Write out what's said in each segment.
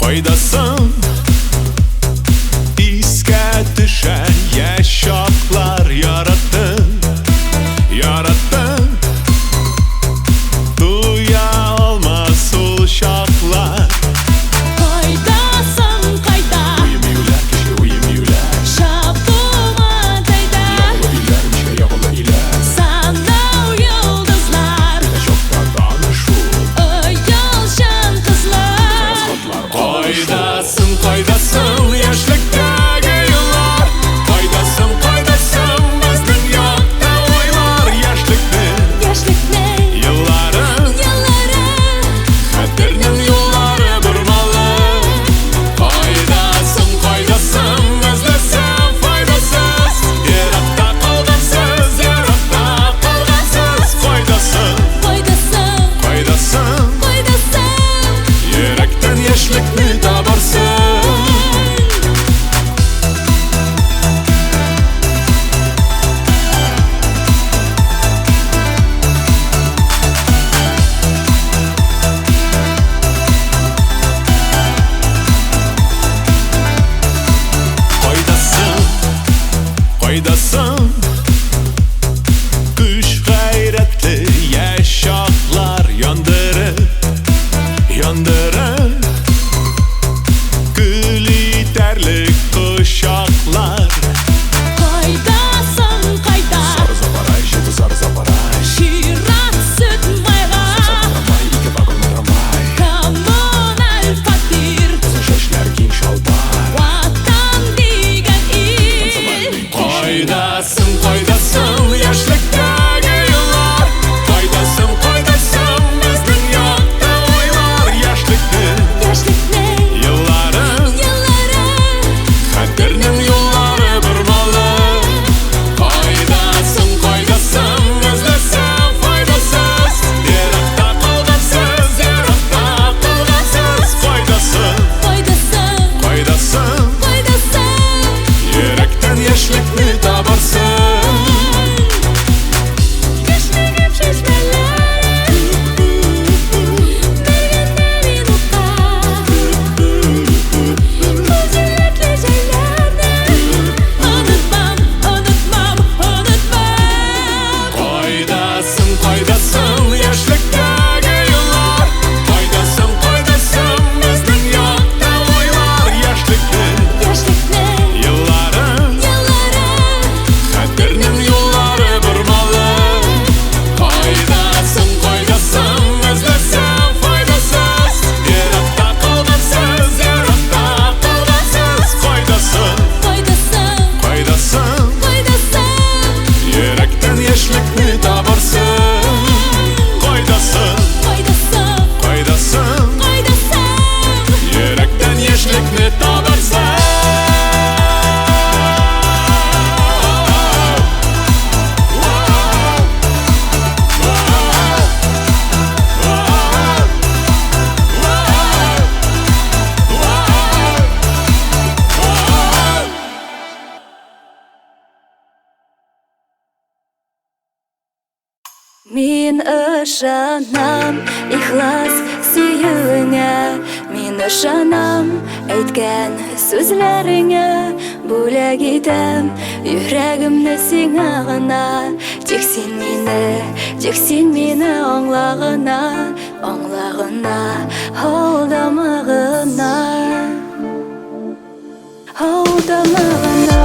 Кайдасың искә төшәр яшь чаклар яраттың, яраттың. Туя алмас ул чаклар. Кайдасың, кайда? Уйым юләр, кеше уйым юләр. Шапума тайда. Ягылы иләр, мишкә ягылы иләр. Санау йолдызлар. Менә чакта танышу. Оялчан кызлар. Кайдасың, кайдасың, яшьлектәге еллар. Кайдасың, кайдасың, безнең якта уйлар. Яшьлекнең елларын, хәтернең юллары бормалы. Кайдасың, кайдасың, эзләсәм файдасыз. Еракта калгансыз, еракта калгансыз. Кайдасың, кайдасың, йөрәктән яшьлекне табарсың. Кайдасың, кайдасың, көч гайрәтле яшь чаклар яндырып, яндырып. Гөл итәрлек кочаклар. Кайдасың, кайда? Сары запарай, җиде сары запарай. Шират сөт майга. Трамвай, ике вагонлы трамвай. Коммуналь фатир. Озын чәчләр, киң чалбар. Ватан дигән ил. Кайдасың, кайдасың, яшьлектәге еллар. Кайдасың, кайдасың, безнең якта уйлар. Яшьлекнең елларын, хәтернең юллары бормалы. Кайдасың, кайдасың, эзләсәм файдасыз. Еракта калгансыз, еракта калгансыз. Кайдасың, кайдасың, йөрәктән яшьлекне табарсың. Яшьлегем шишмәләр. Бергәндә минутка. Бу җилләтле җәйләрне. Онытмам, онытмам, онытмам. Кайдасың, кайдасың, яшьлектәге еллар. Кайдасың, кайдасың, безнең якта уйлар. Яшьлекнең елларын, хәтернең юллары бормалы. Кайдасың, кайдасың, эзләсәм файдасыз. Еракта калгансыз, еракта калгансыз. Кайдасың, йөрәктән яшьлекне табарсың. Кайдасың, кайдасың, йөрәктән яшьлекне табарсың. Мин ышанам ихлас сөюеңә, мин ышанам әйткән сүзләреңә. Бүләк итәм йөрәгемне сиңа гына. Тик син мине аңлагына, аңлагына, алдама гына, алдама гына.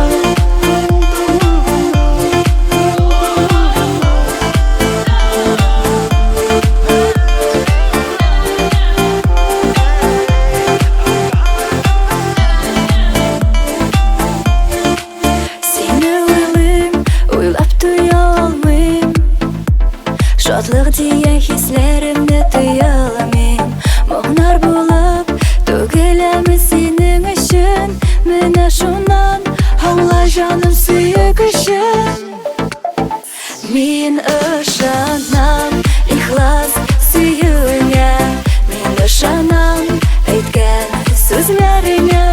Шатлык дигән хисләремне тыя алмыйм. Моңнар булып түгеләме синең өчен. Менә шуннан аңла җаным сөек өчен. Мин ышанам ихлас сөюеңә, мин ышанам әйткән сүзләреңә.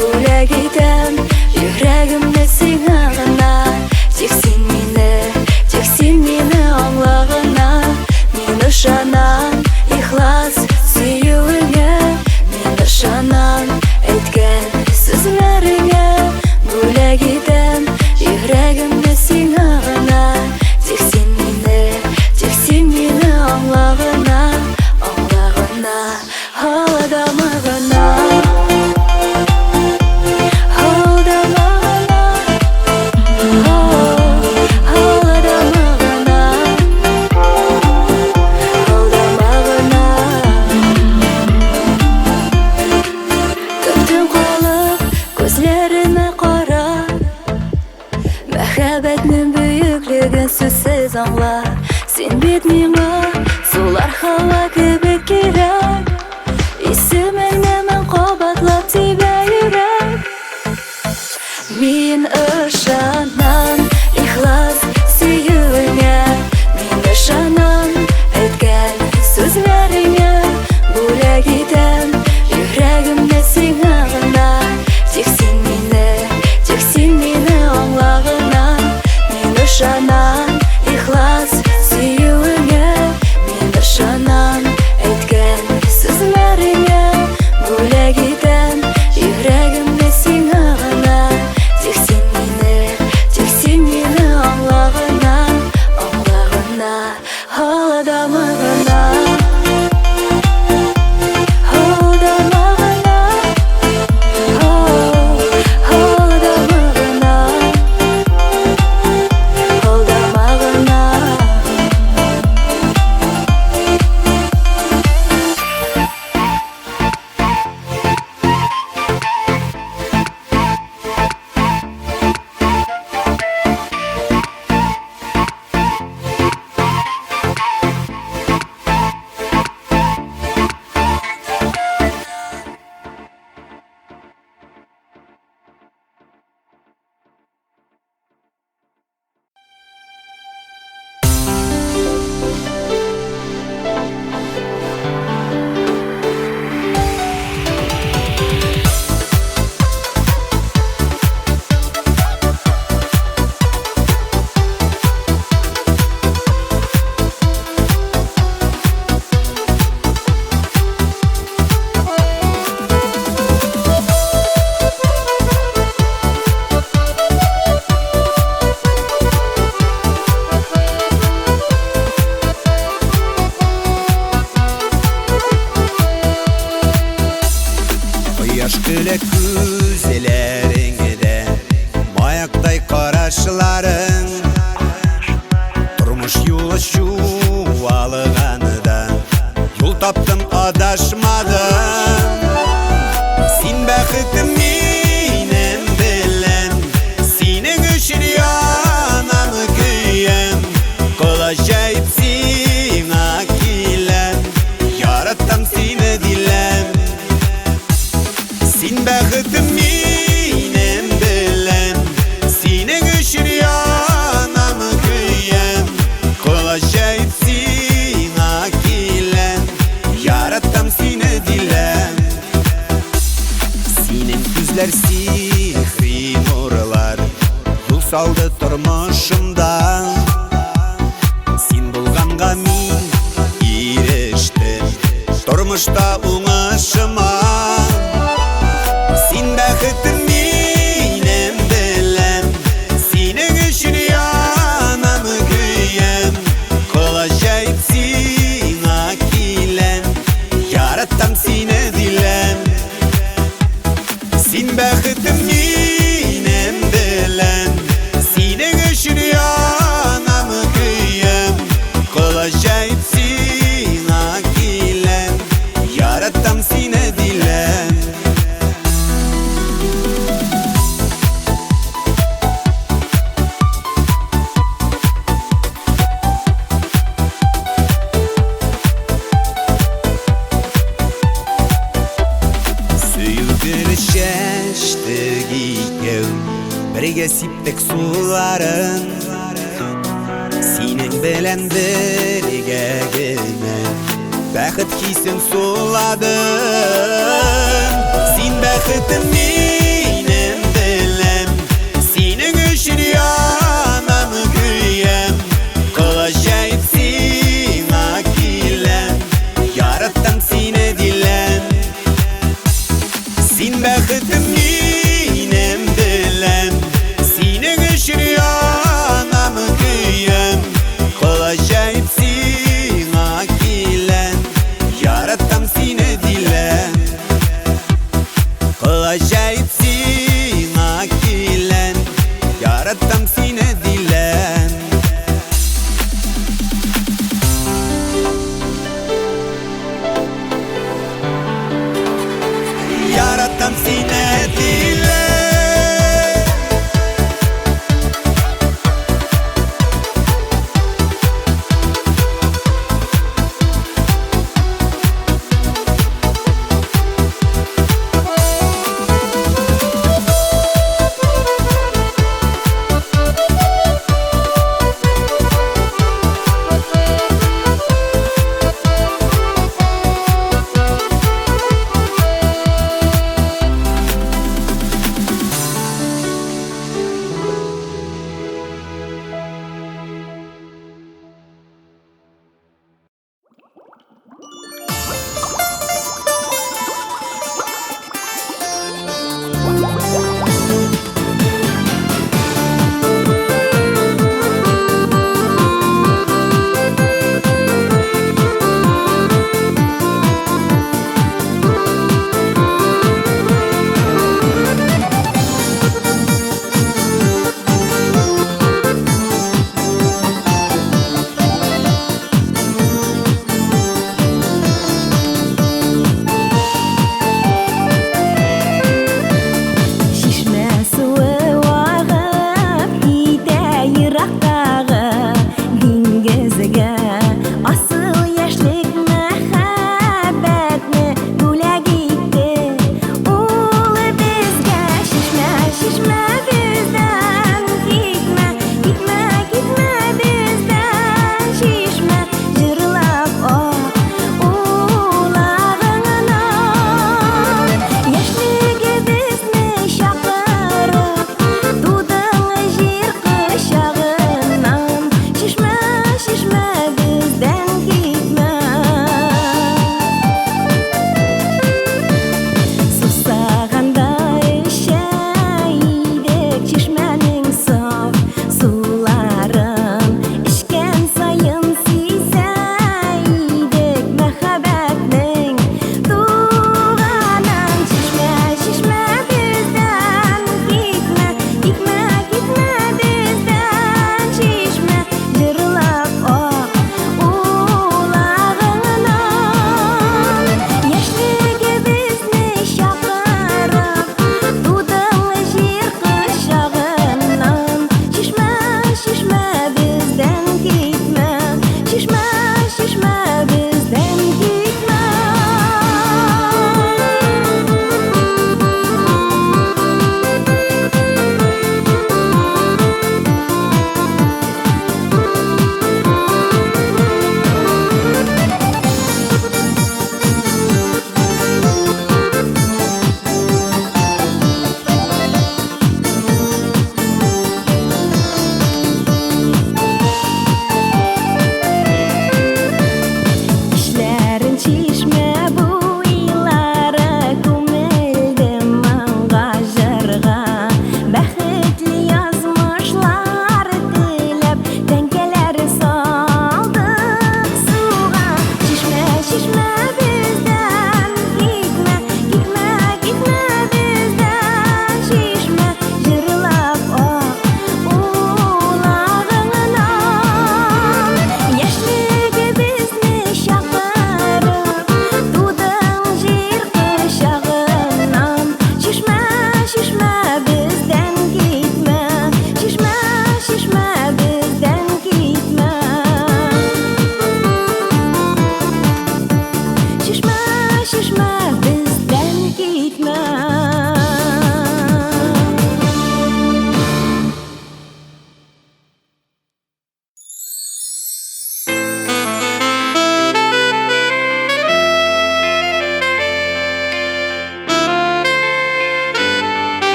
Бүләк итәм йөрәгемне сиңа гына. Тик син мине аңлагына. Мин ышанам ихлас сөюеңә, мин ышанам. гына, алдама гына. Алдама гына, алдама гына, алдама гына. Көптің қалып көзлеріме қара, мәхәббәтнең бөеклеген сүзсез аңла. Сен бит миңа сулар һава кебек кирәк, исемеңне мен кабатлап тибә йөрәк. Мин ышанам ихлас сөюеңә, мин ышанам әйткән сүзләреңә. Бүләк итәм йөрәгемне сиңа гына, тик син мине аңлагына. Мин ышанам ихлас сөюеңә, мин ышанам әйткән сүзләреңә. Бүләк итәм йөрәгемне сиңа гына, тик син мине аңлагына, аңлагына. Алдама гына, алдама гына, алдама гына, алдама гына. Кояш көлек күзләреңдә, маяктай карашларың. Тормыш юлы чуалыганда, юл таптым адашмадым. Син бәхетем минем белән, синең өчен янам көем. Кылачайып сиңа киләм, яратам сине диләм. Син бәхетем минем белән, синең өчен янам көем. Кылачайып сиңа киләм, яратам сине диләм. Синең күзләр сихри нурлар, юл салды тормышымда. Син булганга мин ирештем тормышта уңышыма. Син бәхетем минем белән, синең өчен янам көем. Кылачайып сиңа киләм, яратам сине диләм. Син бәхетем минем белән, синең өчен янам көем. Кылачайып сиңа киләм, яратам сине диләм. Чәчтек икәү, бергә сиптек суларын. Синең белән бергә генә бәхет хисен суладым. Син бәхетем минем белән, синең өчен янам көем. Кылачайып сиңа киләм, яратам сине диләм. Син бәхетем минем белән, синең өчен янам көем. Кылачайып сиңа киләм, яратам сине.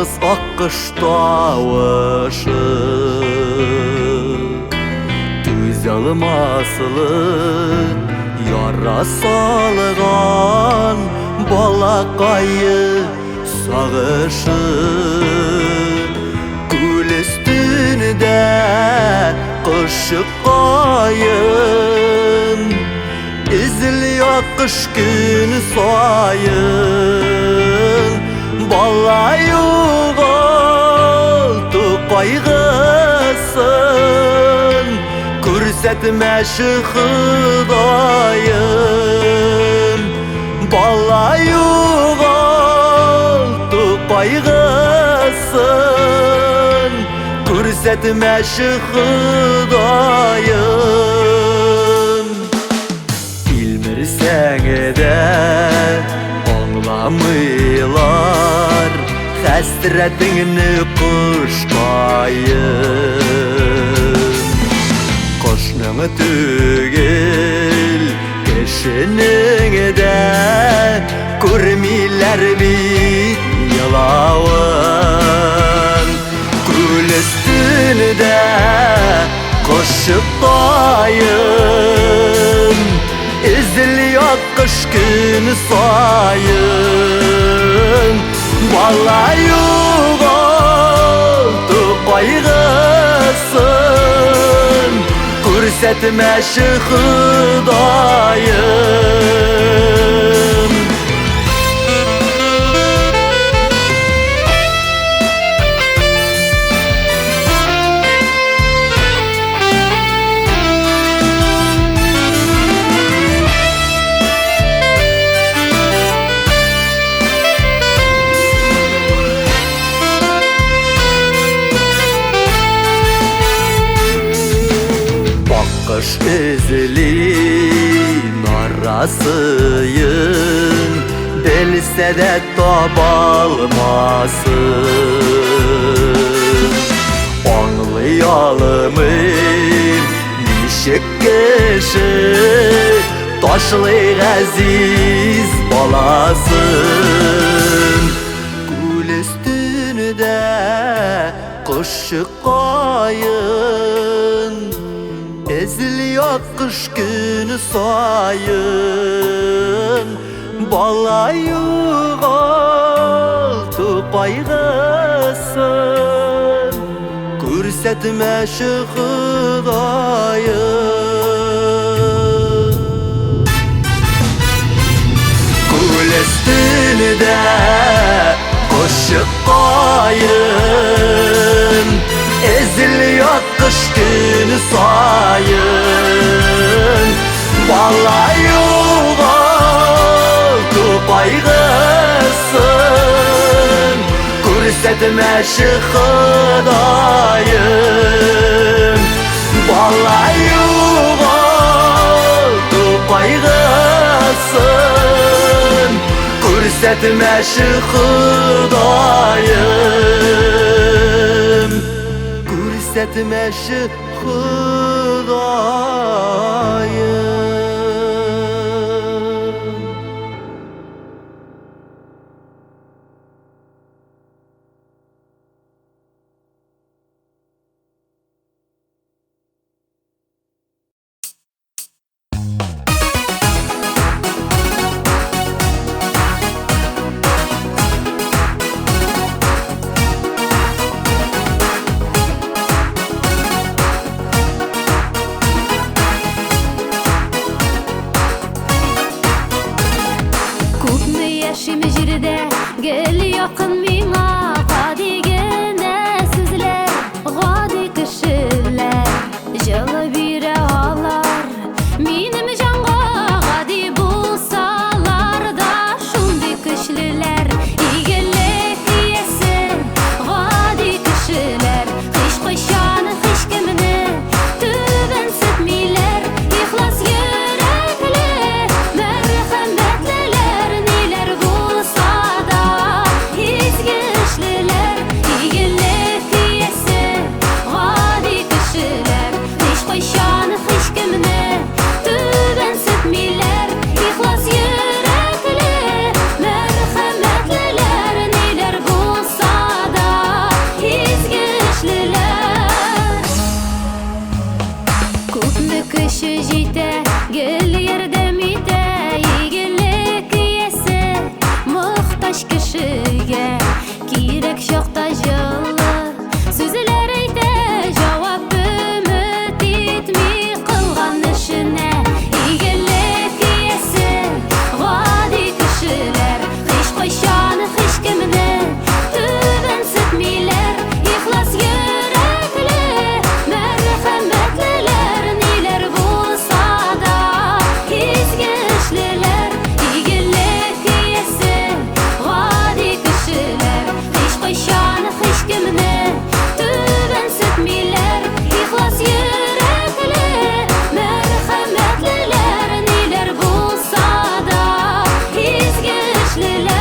Yalğız akqış tavuşı Tüz yalmasılın Yara salğan balaqayı sağışı Gül üstünde qışı qayın İzliyor qış günü sayın Balayıq oldu qayğısın Kürsətməşi xıdayın Balayıq oldu qayğısın Kürsətməşi xıdayın Bilmirsən edə anlamıylar Həsrətini qışqayın Qoşnun tügül Keşinin de Görmeyler bit yalağın Gül üstünde Koşup dayın İzliyor kış günü sayın Balayıq oldu qayğısın Kürsətməşi xıdayın Bakış izli narasıyın Delse de tabalmasın Anlayalımın nişik kişi Taşlı aziz balasın Gül üstünde kışı qayın Eziliyor kış günü sayın Balayıq oldu qayğısın Kürsətməşi xıdayın Gül üstünde koşu qayın Eziliyor kış günü sayın Balayıq oldu qayğısın Kürsətməşi xıdayın Balayıq oldu qayğısın Kürsətməşi xıdayın Kürsətməşi xıdayın Кеше җитә, гел ярдәм итә, игелек иясе, мохтаҗ кешегә, кирәк чакта җылы сүзләр әйтә, җавап өмет итми кылган эшенә. Игелек иясе, гади кешеләр, һичкайчан һичкемне түбәнсетмиләр, ихлас йөрәкле, мәрхәмәтлеләр, ниләр булса да изге эшлеләр. Игелек иясе, гади кешеләр, һичкайчан һичкемне түбәнсетмиләр, ихлас йөрәкле, мәрхәмәтлеләр, ниләр булса да изге эшлеләр.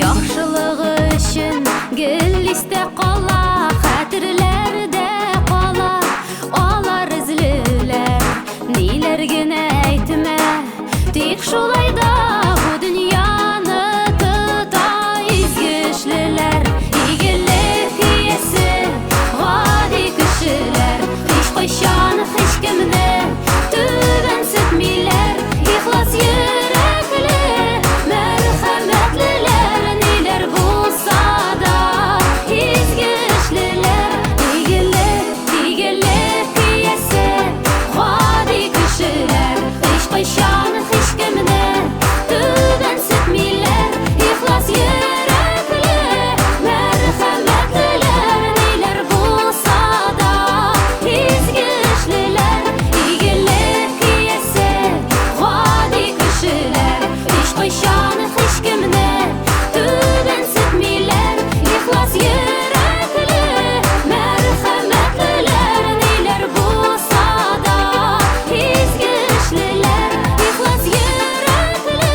Яхшылыгы өчен гел истә кала, хәтерләрдә кала, алар эзлеләр, ниләр генә әйтмә, тик шулай да бу дөньяны тота изге эшлеләр. Игелек иясе, гади кешеләр, һичкайчан һичкемне түбәнсетмиләр, ихлас йөрәкле, мәрхәмәтлеләр, ниләр булса да изге эшлеләр. Игелек иясе, гади кешеләр, һичкайчан һичкемне түбәнсетмиләр, ихлас йөрәкле, мәрхәмәтлеләр, ниләр булса да изге эшлеләр. Игелек иясе, гади кешеләр, һичкайчан һичкемне түбәнсетмиләр, ихлас йөрәкле, мәрхәмәтлеләр, ниләр булса да изге эшлеләр. Ихлас йөрәкле,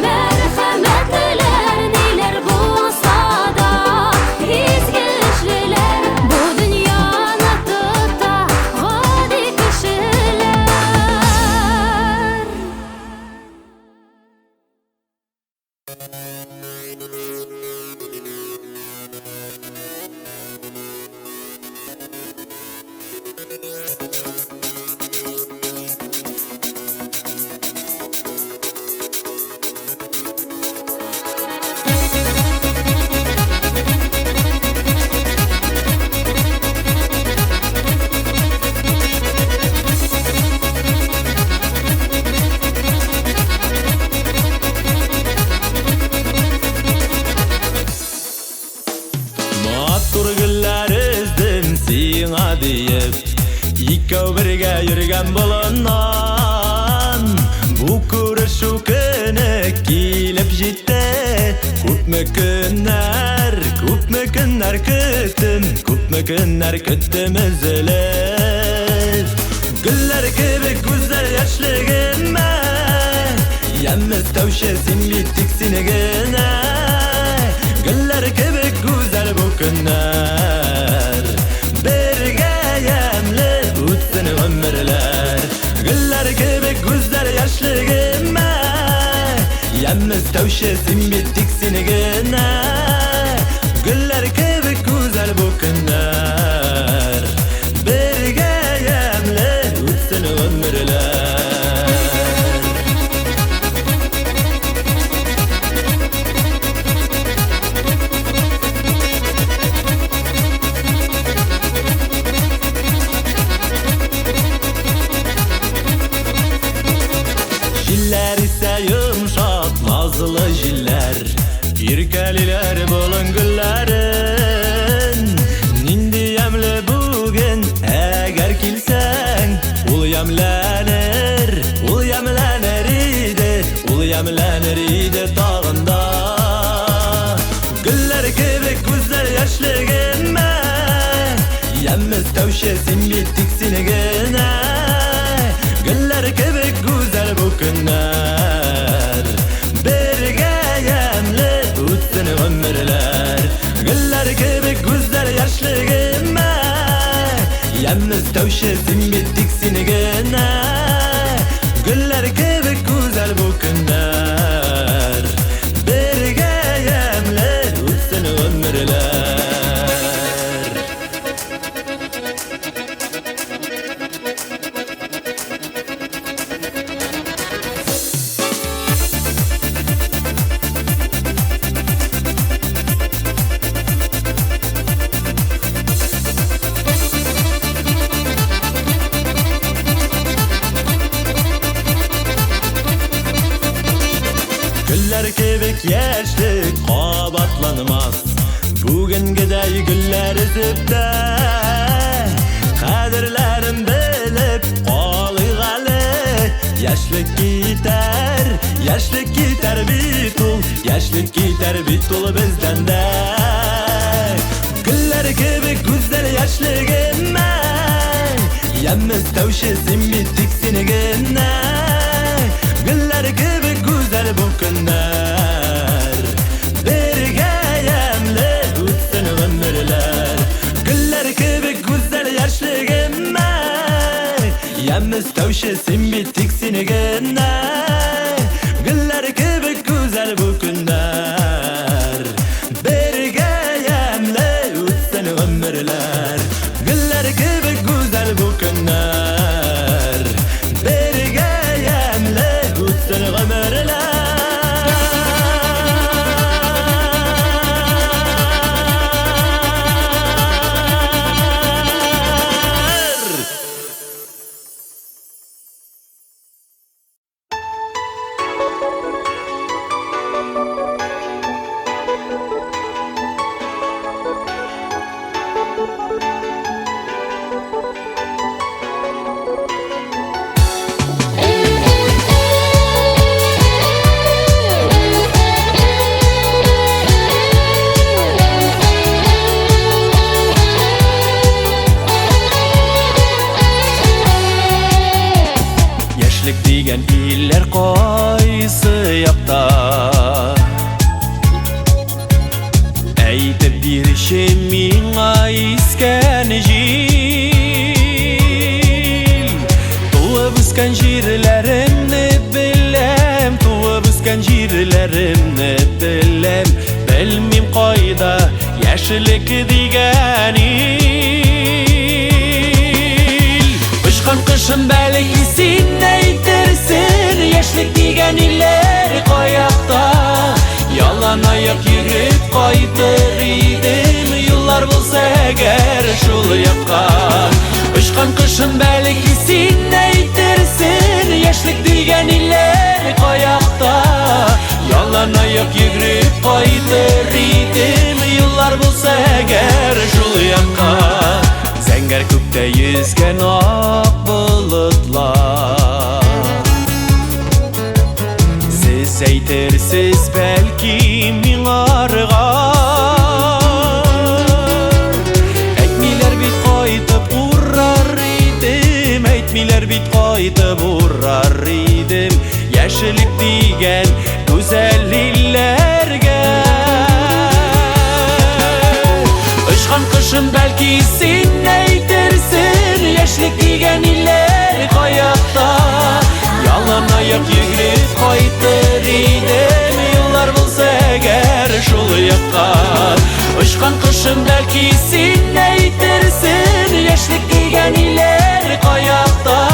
мәрхәмәтлеләр, ниләр булса да изге эшлеләр. Бу дөньяны тота гади кешеләр. Матур гөлләр эздем сиңа диеп, икәү бергә йөргән болыннан. Бу күрешү көне килеп җитте, күпме көннәр көттем, күпме көннәр көттем өзелеп. Гөлләр кебек күзләр яшьлегемә, ямьләүче син бит тик сине генә. Гөлләр кебек гүзәл бу көннәр, бергә ямьле үтсен гомерләр. Гөлләр кебек гүзәл яшьлегемә, ямьләүче син бит тик сине генә. Гөлләр кебек гүзәл бу көннәр, бергә ямьле үтсен гомерләр. Җилләр исә йомшак, назлы җилләр, иркәлиләр болын гөлләрен. Нинди ямьле бүген, әгәр килсәң, ул ямьләнер иде тагында. Гөлләр кебек күзләр яшьлегемә, ямьләүче син бит тик сине генә. Гөлләр кебек гүзәл бу көннәр, бергә ямьле үтсен гомерләр. Гөлләр кебек күзләр яшьлеге Yalnız tavşesin bittik seni gene. Güller gibi güzel bu günler. Birge yemler utsun ömürler. Güller kebek yaşlık qabatlanmaz. Bugün giday güller zipte. Kadirlerim bilip qolygalı. Yaşlık gitar bitul. Yaşlık gitar bitul bizden de. Güller kebek güzel yaşlığım ben. Yalnız tavşesin bittik seni gene. Güller gibi güzel bu günler. Birge yemler utsun ömürler. Güller gibi güzel yaşlığım ben. Yalnız tavşesin bittik seni gene. Güller gibi güzel bu günler. Birge yemler utsun ömürler. Güller gibi güzel bu günler. Birge yemler utsun ömürler. Yaşlık diyen iller qaysı yakta. Eytip birişim minga isken jil. Tuva büsken jirlerimni bilem. Tuva büsken jirlerimni bilem. Bilmim qayda yaşlık diyen il. Uçkan kışın belki sen eytirsin. Yaşlık diyen iller kayakta. Yalan ayak yürüp kaydır idim. Yıllar bulsa eğer şul yakka. Uçkan kışın belki sen eytirsin. Yaşlık diyen iller kayakta. Yalan ayak yürüp kaydır idim. Yıllar bulsa eğer şul yakka. Zenger kökte yüzgen ak bulutlar. Siz eytirsiz belki minarga. Etmiler bit qaytıp uğrar idim. Etmiler bit qaytıp uğrar idim. Yaşlık diyen güzel illerge. Uçkan kışın belki sen eytirsin. Yaşlık diyen iller kayakta. Yalan ayak yürüp kaydır idim. Yıllar bulsa eğer şul yakka. Uçkan kışın belki sen eytirsin. Yaşlık diyen iller kayakta.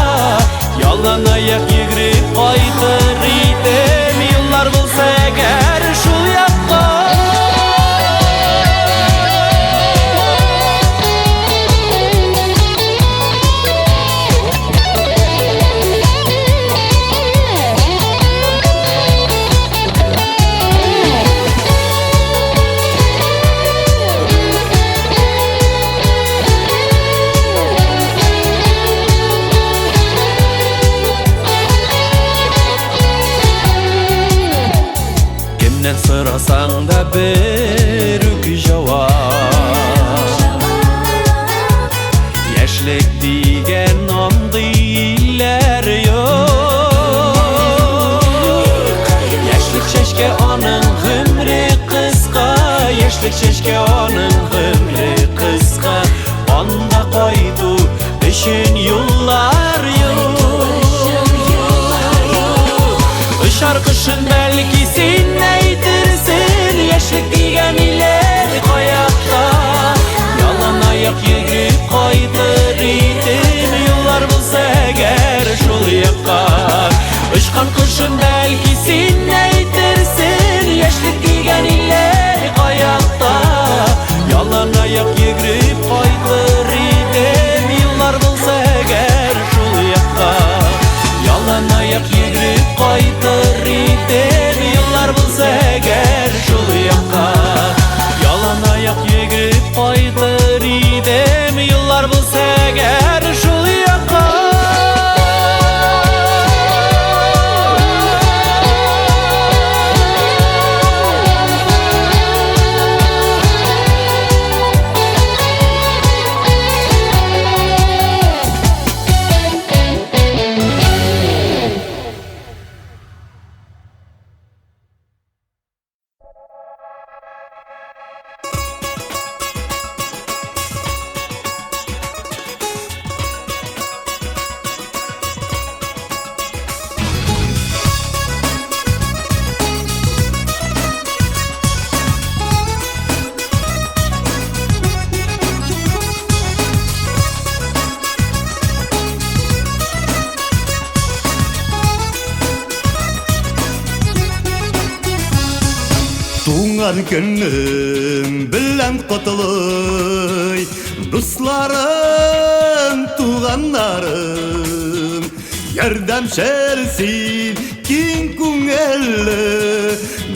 Yalan ayak yürüp kaydır idim. Yıllar bulsa eğer şul yakka. Sorasan da bir cevap. Yaşlık diyen andı iller yok. Yaşlık çeşke onun ömrü kıska. Yaşlık çeşke onun ömrü kıska. Onda koydu Sen aytırsan yaşlık kiygan iller qayoqda Yalan ayak yugurib qaytar edim Yıllar bo'lsa agar shul yoqqa Yalan ayak yugurib qaytar edim Yıllar bo'lsa agar shul yoqqa Yalan ayak yugurib qaytar edim Yıllar bo'lsa agar shul yoqqa Туңар көннең белән котылый Дусларым, туганнарым Ярдәмчәр син, киң күңелле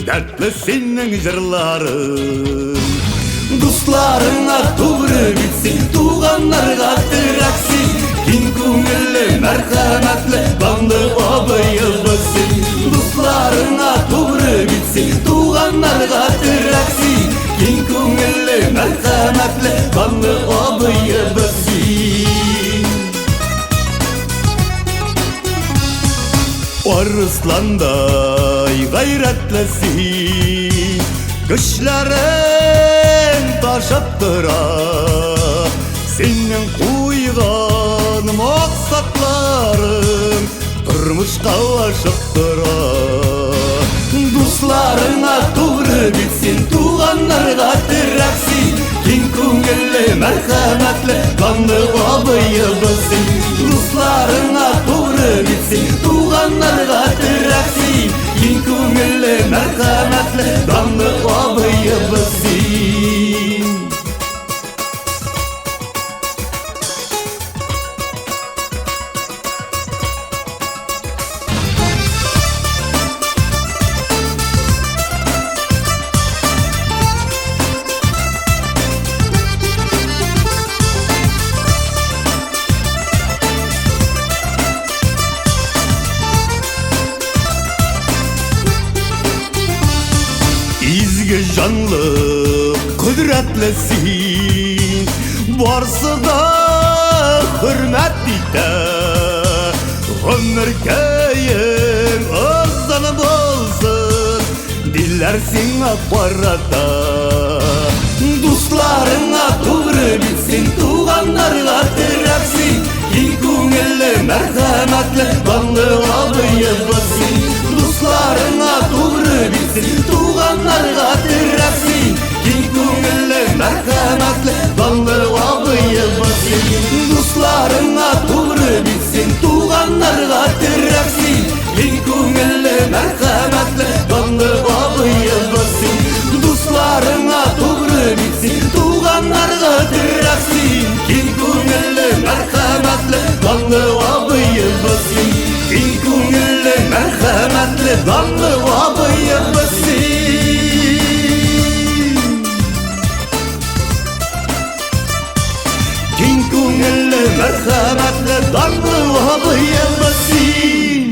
Дәртле синең җырларың Дусларыңа тугры битсин, туганнарга терәк син Киң күңелле, мәрхәмәтле, данлы абыебыз син Дусларыңа тугры битсин, туганнарга терәк син Киң күңелле, мәрхәмәтле, данлы абыебыз син Арысландай гайрәтле син Көчләрең ташып тора Синең куйган максатларың Тормышка ашып тора Дусларыңа тугры битсин, туганнарга терәк син Киң күңелле, мәрхәмәтле, данлы абыебыз син Дусларыңа тугры битсин, туганнарга терәк син Киң күңелле, мәрхәмәтле, данлы абыебыз син Изге жанлы, құдіретлі син Барсы да хүрмәт ите Ғұмыр көйің ұзын болсын Дилләр сиңа барата Дусларыңа тугры битсин, туганнарга терәк син Киң күңелле, мәрхәмәтле, данлы абыебыз син Дусларыңа тугры битсин, туганнарга терәк син Киң күңелле, мәрхәмәтле, данлы абыебыз син Дусларыңа тугры битсин, туганнарга терәк син Киң күңелле, мәрхәмәтле, данлы абыебыз син Дусларыңа тугры битсин, туганнарга терәк син Киң күңелле, мәрхәмәтле, данлы абыебыз син Киң күңелле, мәрхәмәтле, данлы абыебыз син Киң күңелле, мәрхәмәтле, данлы абыебыз син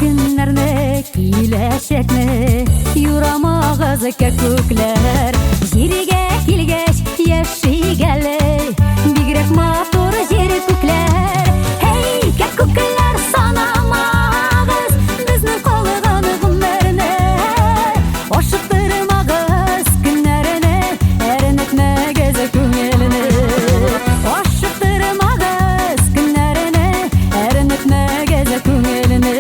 Günlerine kileşekme Yuramağız kökler Жерге келгеч яшигеле Бигрәк матур җир күкләр Hey, күкләр санамагыз Безнең калган гомерне Ашыктырмагыз көннәрне Әрнетмәгез күңелне Ашыктырмагыз көннәрне Әрнетмәгез күңелне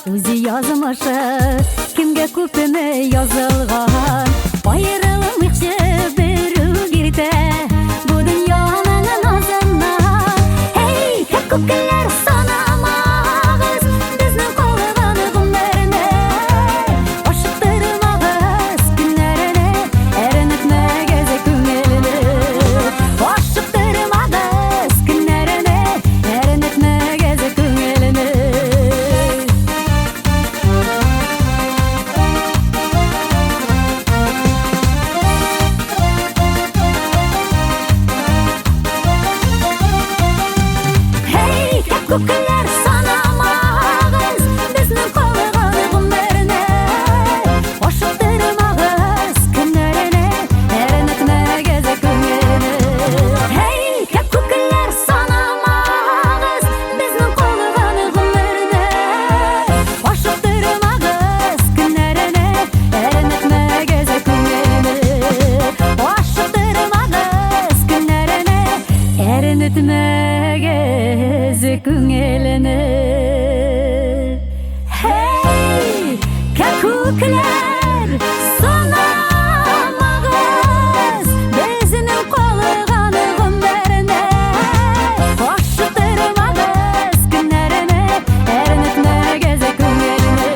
Үзе язмышы кемгә күпме язылган Аерылым икче берү биртә бу дөньяның назыннан Hey, күкләр санамагыз безнең калган гомерне Ашыктырмагыз көннәрне әрнетмәгез күңелне Ашыктырмагыз көннәрне әрнетмәгез күңелне Күкләр санамагыз безнең калган гомерне Ашыктырмагыз көннәрне әрнетмәгез күңелне Hey, күкләр санамагыз безнең калган гомерне Ашыктырмагыз көннәрне әрнетмәгез күңелне Ашыктырмагыз көннәрне әрнетмәгез күңелне Hey, күкләр санамагыз безнең калган гомерне Ашыктырмагыз көннәрне әрнетмәгез күңелне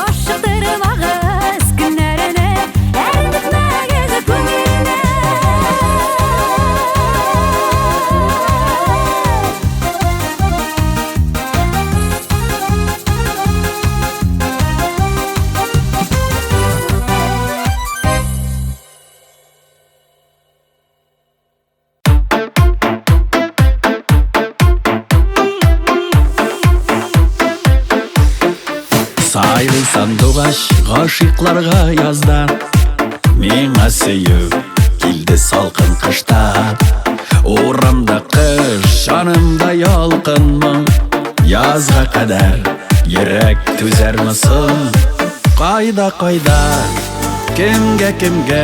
Ашыктырмагыз көннәрне әрнетмәгез күңелне Сайрый сандугач гашыйкларга язда Миңа сөю килде салкын кышта Урамда кыш, жанымда ялкын моң Язга кадәр йөрәк түзәрме соң Кайда, кемгә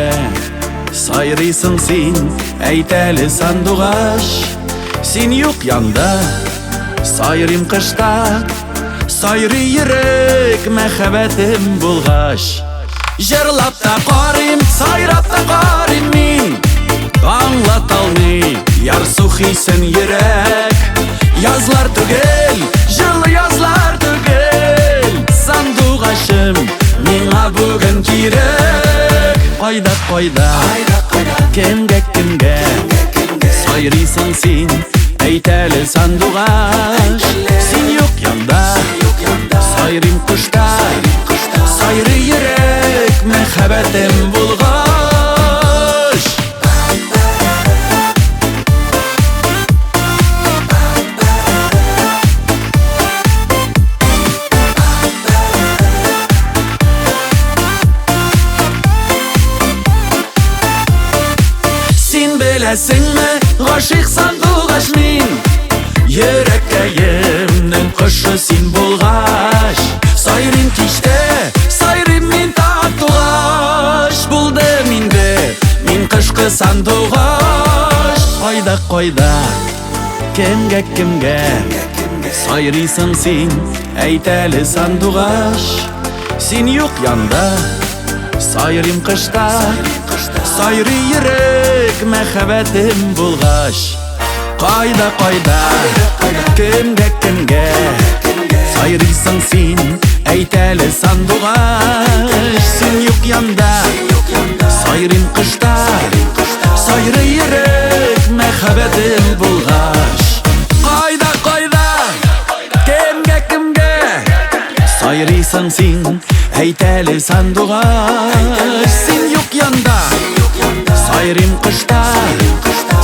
Сайрыйсың син, әйт әле сандугач Син юк янда, сайрыйм кышта Сайрый йөрәк мәхәббәтем булгач Җырлап та карыйм, сайрап та карыйм мин Аңлата алмый, ярсу хисен йөрәк Язлар түгел, җылы язлар түгел Сандугачым, миңа бүген кирәк Кайда, кемгә Сайрыйсың син, әйт әле сандугач Син юк янда, сайрыйм кышта Сайрый йөрәк мәхәббәтем булгач Син беләсеңме, гашыйк сандугач мин Йөрәккәемнең кошы син булгач Сайрыйм кичтә, сайрыйм мин татугач Булдым инде, мин кышкы сандугач Кайда, кемгә Сайрыйсың син, әйт әле сандугач Син юк янда, сайрыйм кышта Сайрый йөрәк мәхәббәтем булгач Кайда, кемгә Сайрыйсың син, әйт әле сандугач Син юк yanda Sayrim kışta Sayrı yürek mehabetin bulgaş Qayda Kimge Sayrıysan sin Heyteli sandugaş Sin yok yanda Sayrim kışta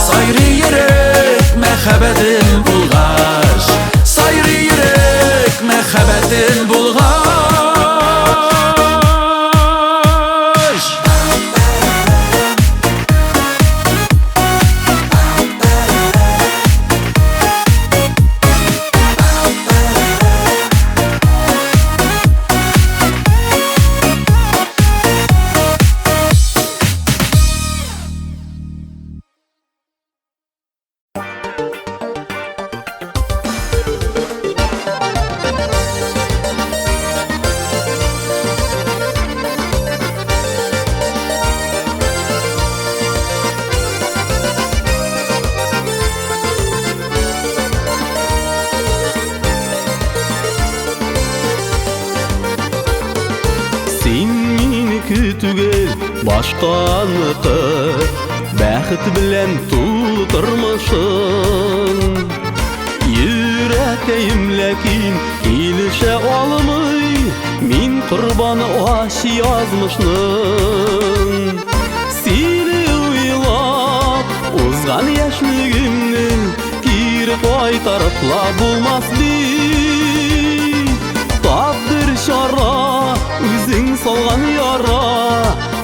Sayrı yürek mehabetin bulgaş Sayrı yürek mehabetin bulgaş Başkanlıqı Бәхет білән тулы тормышын Йөрәкәйем ләкин килешә алмый Мин корбаны аш язмышның Сине уйлап узган яшьлегемне кире кайтарыпла булмас бит Тагдыр чара үзең салган яра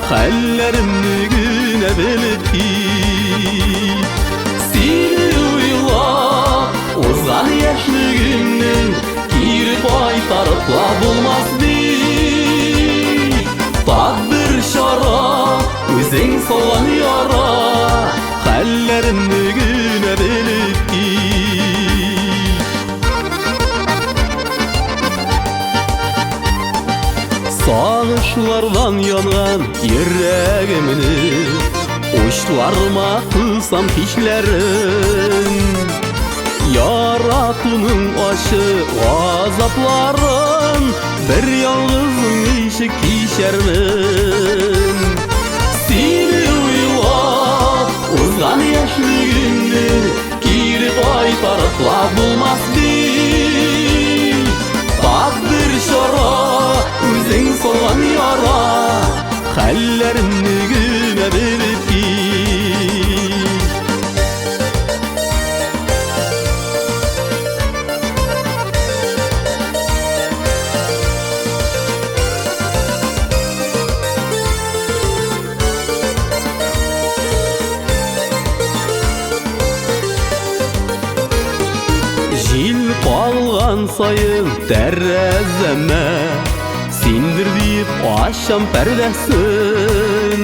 Хәлләремне генә белеп кит Сине уйлап узган яшьлегемнең кире кайтарыпла булмас бит Тагдыр чара үзең салган яра Хәлләремне генә белеп кит Сагышлардан янган йөрәгемне Учларыма кылсам кичләрен Яратуның ачы азапларын Бер ялгызым ничек кичәрмен Сине уйлап узган яшьлегемне кире кайтарыпла булмас бит Тагдыр чара Үзең салган яра Хәлләремне генә белеп кит Җил калган сайын тәрәзәмә Синдер дип ачам пәрдәсен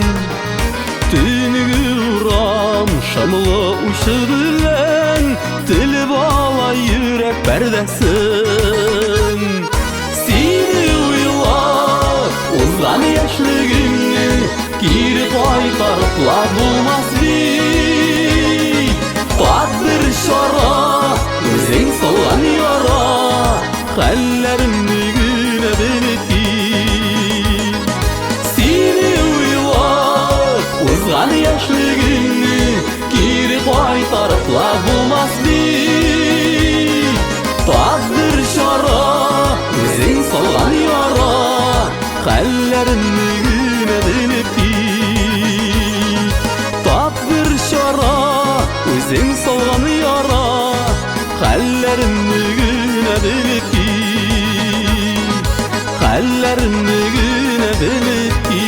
Төнге урам шомлы ушы белән Телеп ала йөрәк пәрдәсен Сине уйлап узган яшьлегемне кире кайтарыпла булмас бит Тагдыр чара үзең салган яра Хәлләремне генә белеп кит Сине уйлап узган яшьлегемне кире кайтарыпла булмас бит Тагдыр чара үзең салган яра Хәлләремне генә белеп кит Тагдыр чара үзең салган яра Хәлләремне генә белеп кит Хәлләремне генә белеп кит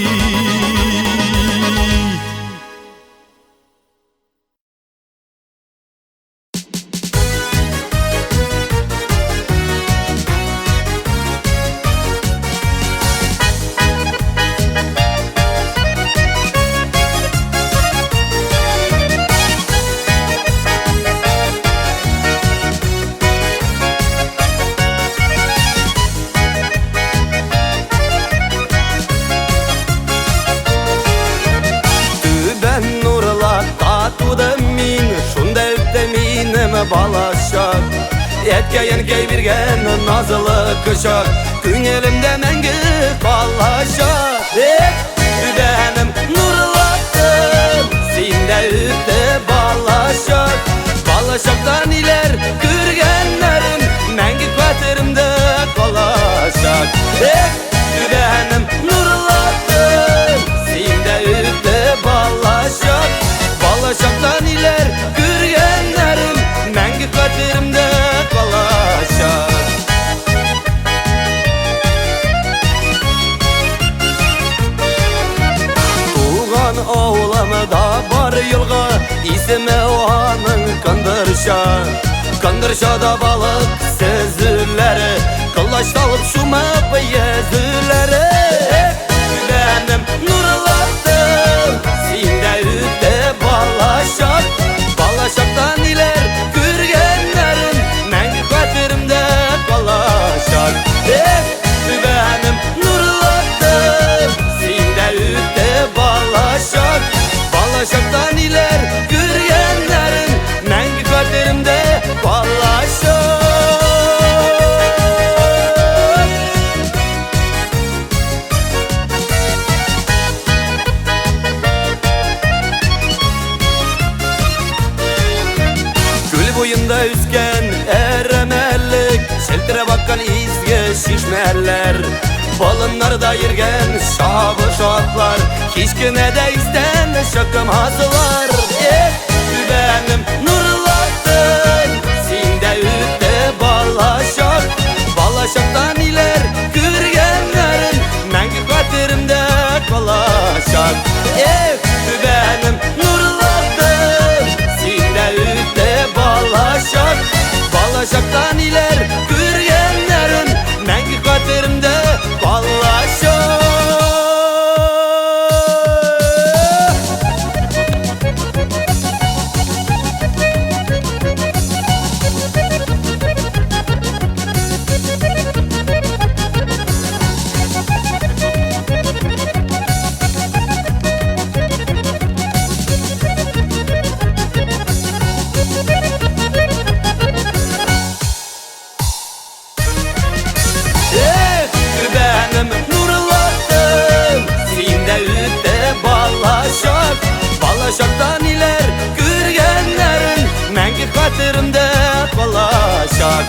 Балашак Еткәйен-кәй биргән назлы кышак Күңелемдә мәңге калачак Güvenim nurlattın Sinde üttü balaşak Balaşaktan iler Gürgenlerim Mengi kaderimde kalaşak Tuğan oğlamı da var yılga İsmi oğanın Kandırşa Kandırşa'da balık sözleri Kılaç dalıp şumap yüzüleri Güvenim nurlattım Sinde ütte balaşak Balaşaktan iler Gürgenlerim Mengi kaderimde kalaşak Güvenim nurlattım Sinde ütte balaşak Balaşaktan iler Gürgenlerim Mengi kaderimde kalaşak Boyunda üsken eremellik Şeltire bakkan izge şişmeler Balınlarda yirgen şabı şatlar Hiç kime de isten şakım hazılar Güvenim nurlattın Sinde ütte balaşak Balaşaktan iler Gürgenlerin Mengi kaderimde kalaşak Güvenim nurlattın Sinde ütte balaşak Balaşaktan iler Gürgenlerin Mengi kaderimde balaşak Güvenim nurlattım Sinde ütte balaşak Balaşaktan iler Gürgenlerin Mengi kaderimde kalaşak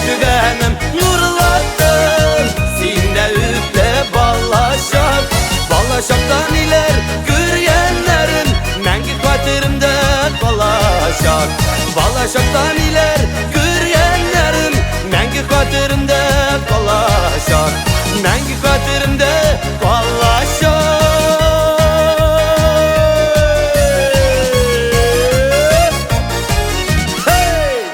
Güvenim nurlattım Sinde ütte balaşak Balaşaktan iler Gürgenlerin Mengi kaderimde kalaşak Balaşaktan iler Gürgenlerin Mengi kaderimde kalaşak Mengi kaderimde kalaşak Hey!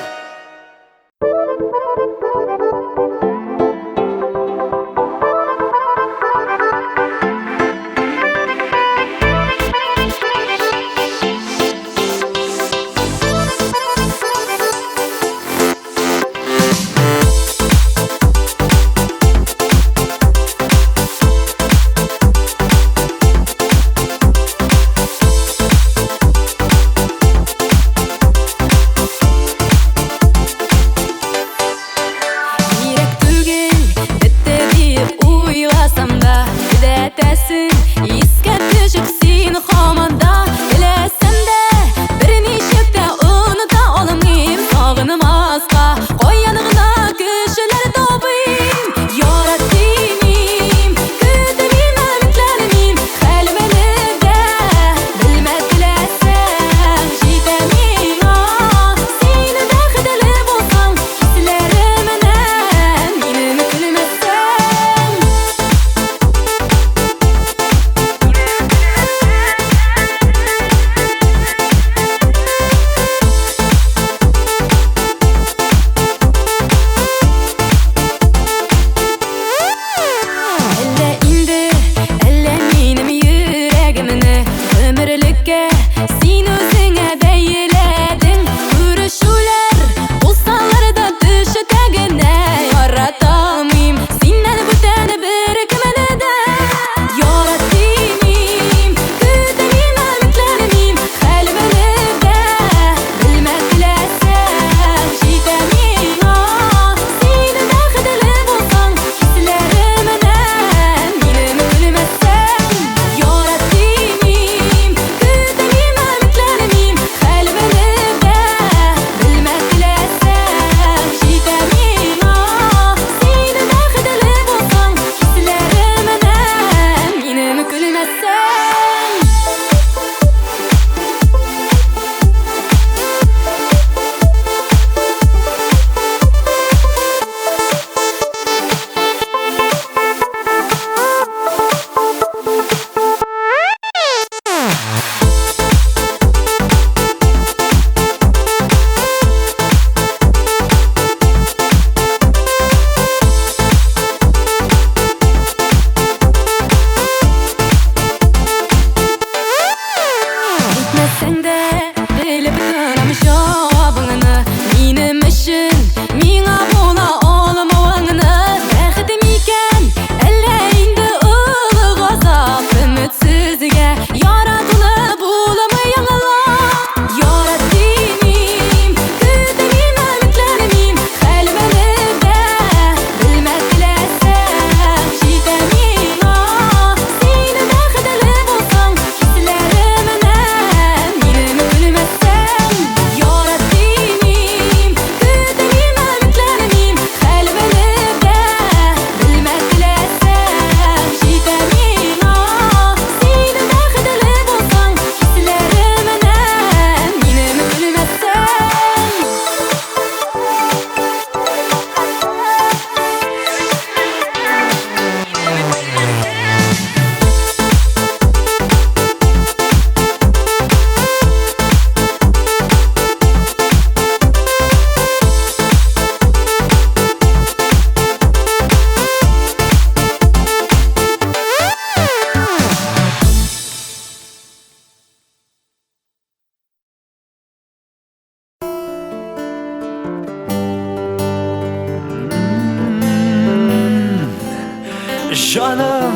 Жаным,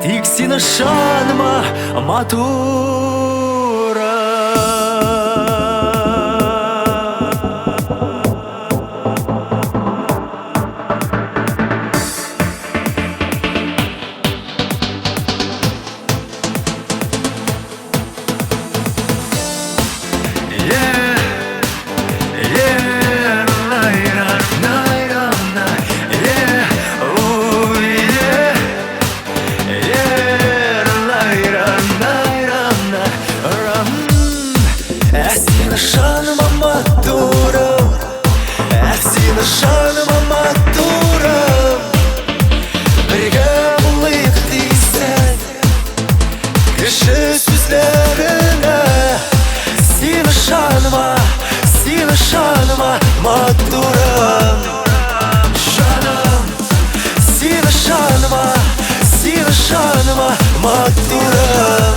тик син ышанма, матурым. Матурам, жаным, син ышанма, матурам.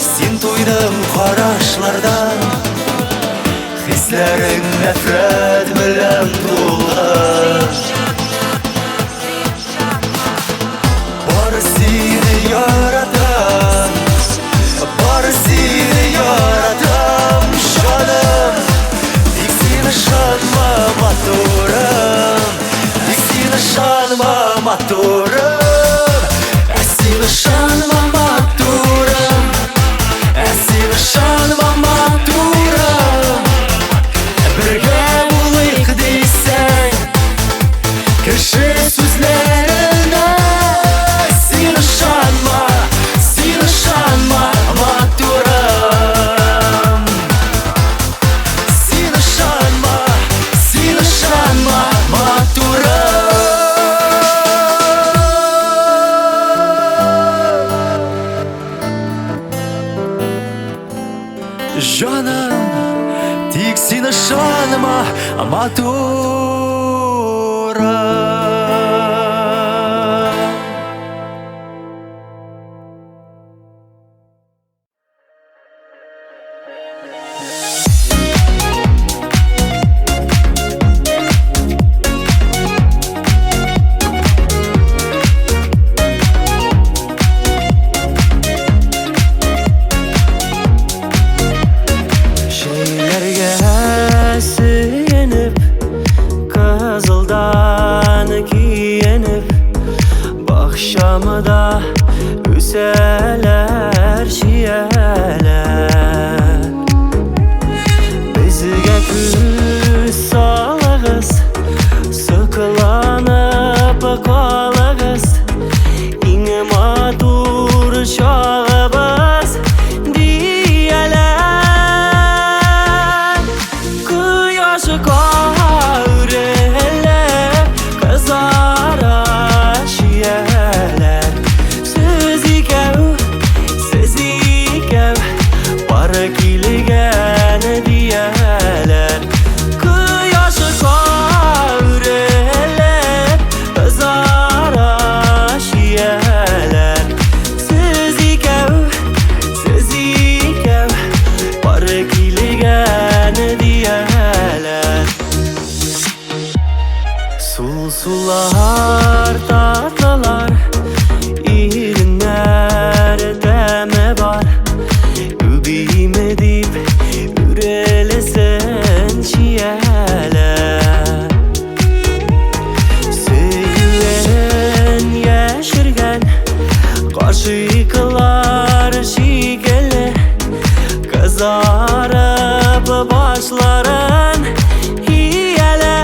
Син туйдым карашлардан, хисләрең нәфрәт белән тулган. Бары сине яратам, бары сине яратам, жаным. Тик син ышанма, матурым, тик син ышанма, матурым. Син ышанма, матурым, син ышанма, матурым. Бергә булыйк дисәң, кеше сүзләренә. Син ышанма, матурым. Син ышанма, матурым. Жаным, тик син ышанма, матурым. Bakşamda üseler şiyeler, bizge küs salağız, sıkılanıp kalağız. İnge matur çağımız diyeler. Kıyaşı kahreler, kızara şiyeler. Söz ikev, para kilgen diyeler. Sular tatlılar, irinler deme var. Übeyim edip ürelesen şiyeler. Sevgilen yaşırgen karşı kılar şikele. Kızarıp başların hiyeler.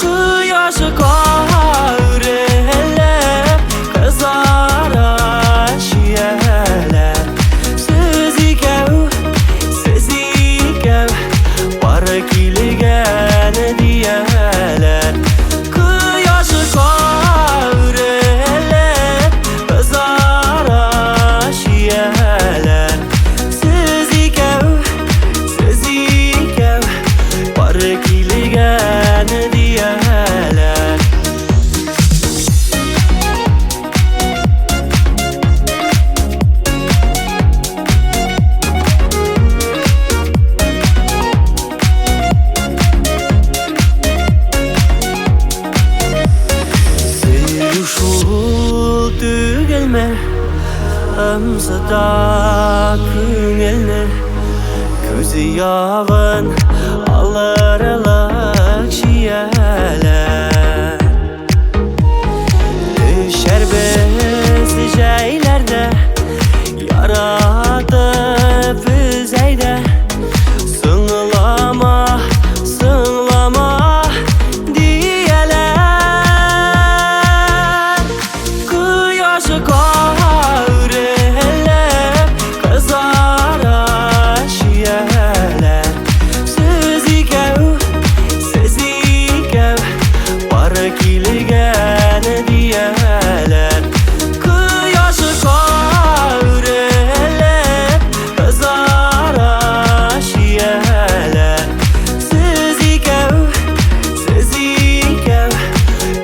Kıyaşı kavrelep kızara şiyeler. Siz ikev Barık iligen diyeler. Kıyaşı kavrelep kızara şiyeler. Siz ikev Barık iligen diyeler. Sevuşul tügelme Amsada küngelne. Gözü yağın alır alak şiyeler. Düşer biz şeylerde yaratıp üzeyde. Sığlama diyeler. Kıyaşı kavrelep kızara şiyeler. Siz ikev Barık iligen diyeler. Kıyaşı kavrelep kızara şiyeler. Siz ikev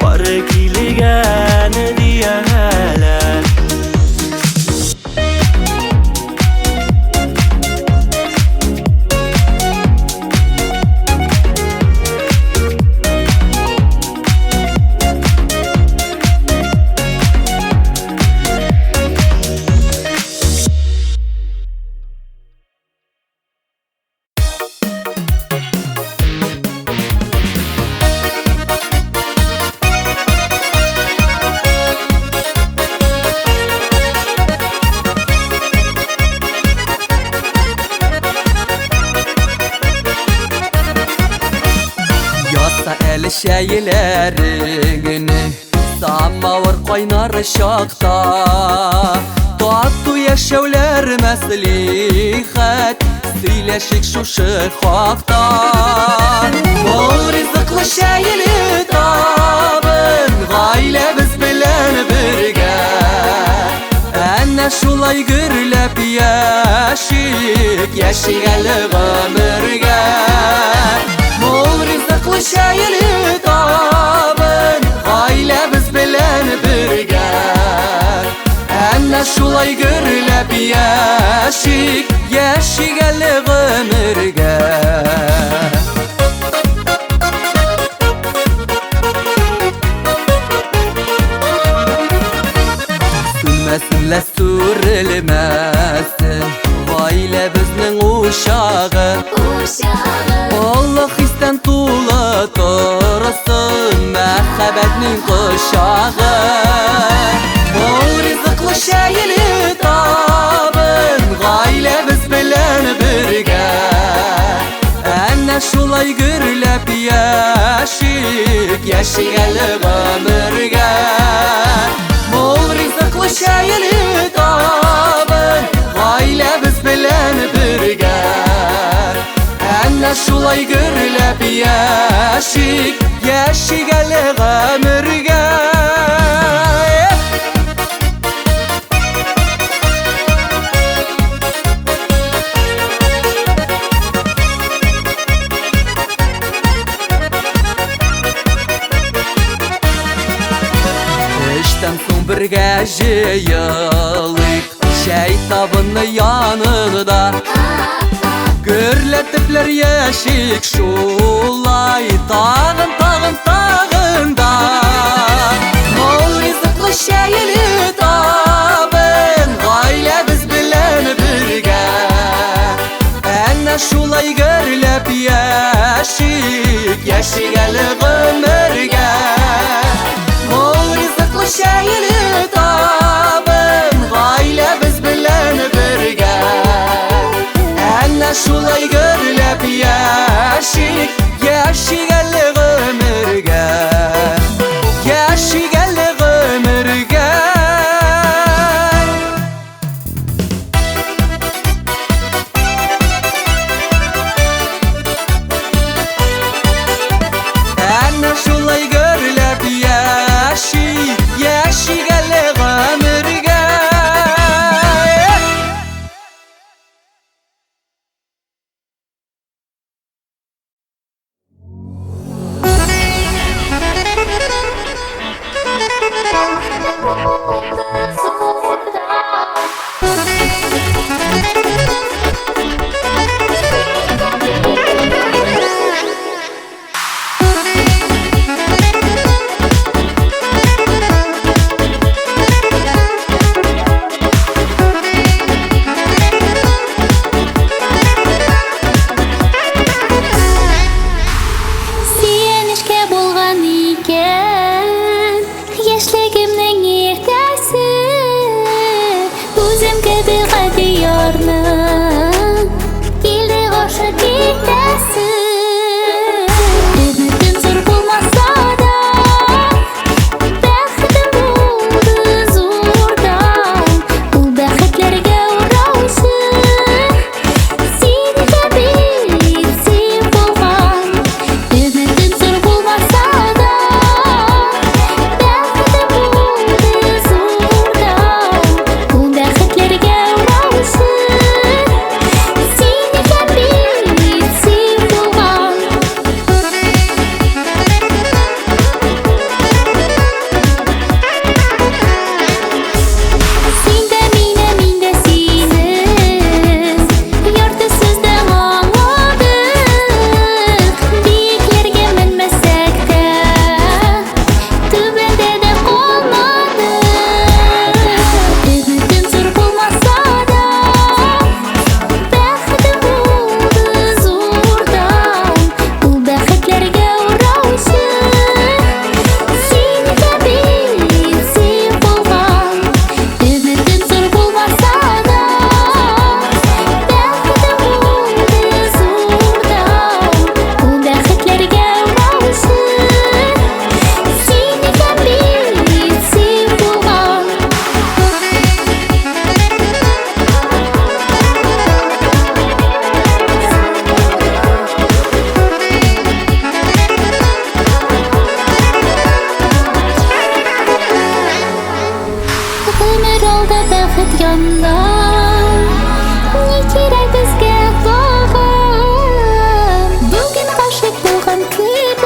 Barık iligen diyeler. Yasa el şeylerini Samavur kaynar şakta. Tatlı yaşavlar meslihat Sileşik şu şıkakta. Bol rızıklı şeyli tabın Gayle biz bilen birge. Enne şulay gürlep yaşigel ömürge. Bol rızıklı şeyli tabın Gayle biz bilen birge. Enne şulay gürlep yaşigel ömürge. Sünmesinle sürülmesin Gayle bizning uşağı. Allah isten tuğla tursun Mehabetning kuşağı. Bol rızıklı şeyli tabın Gayle biz bilen birge. Enne şulay gürlep yaşigel ömürge. Bol rızıklı şeyli tabın Gayle biz bilen birge. Enne şulay gürlep yaşigel ömürge. İşten son birge jıyılık Şeytabının yanında. Gürletipler yeşik şulay tağın da Mol rizıklı şeyli tabın Gayle biz bilen birge Enne şulay gürlep yeşik eli gümürge Mol rizıklı şeyli tabın Gayle biz bilen birge Enne şulay gürlep yeşik eli gümürge Yeşik eli gümürge Enne şulay gürlep yeşik eli gümürge Сиенишке булган икән Яшьлегемнең иртәсе Үзем кебек гади ярның Килде гашык итәсе Өметем зур булмаса да Бәхетем булды зурдан Ул бәхетләргә ураучы Син кебек син булган Ümidim zor bulmasa da Bәхетем булды зурдан Ул бәхетләргә ураучы Син кебек син булган Син дә мине, мин дә сине Ярты сүздән аңладык Биекләргә менмәсәк тә Түбәндә дә калмадык Өметем зур булмаса да Бәхетем булды зурдан Ул бәхетләргә ураучы Син кебек син булган Ümidim zor bulmasa da Bәхетем булды зурдан Ул бәхетләргә ураучы Син кебек син булган Гомер алда бәхет яннан Ни кирәк безгә тагын Бүген гашык булган кебек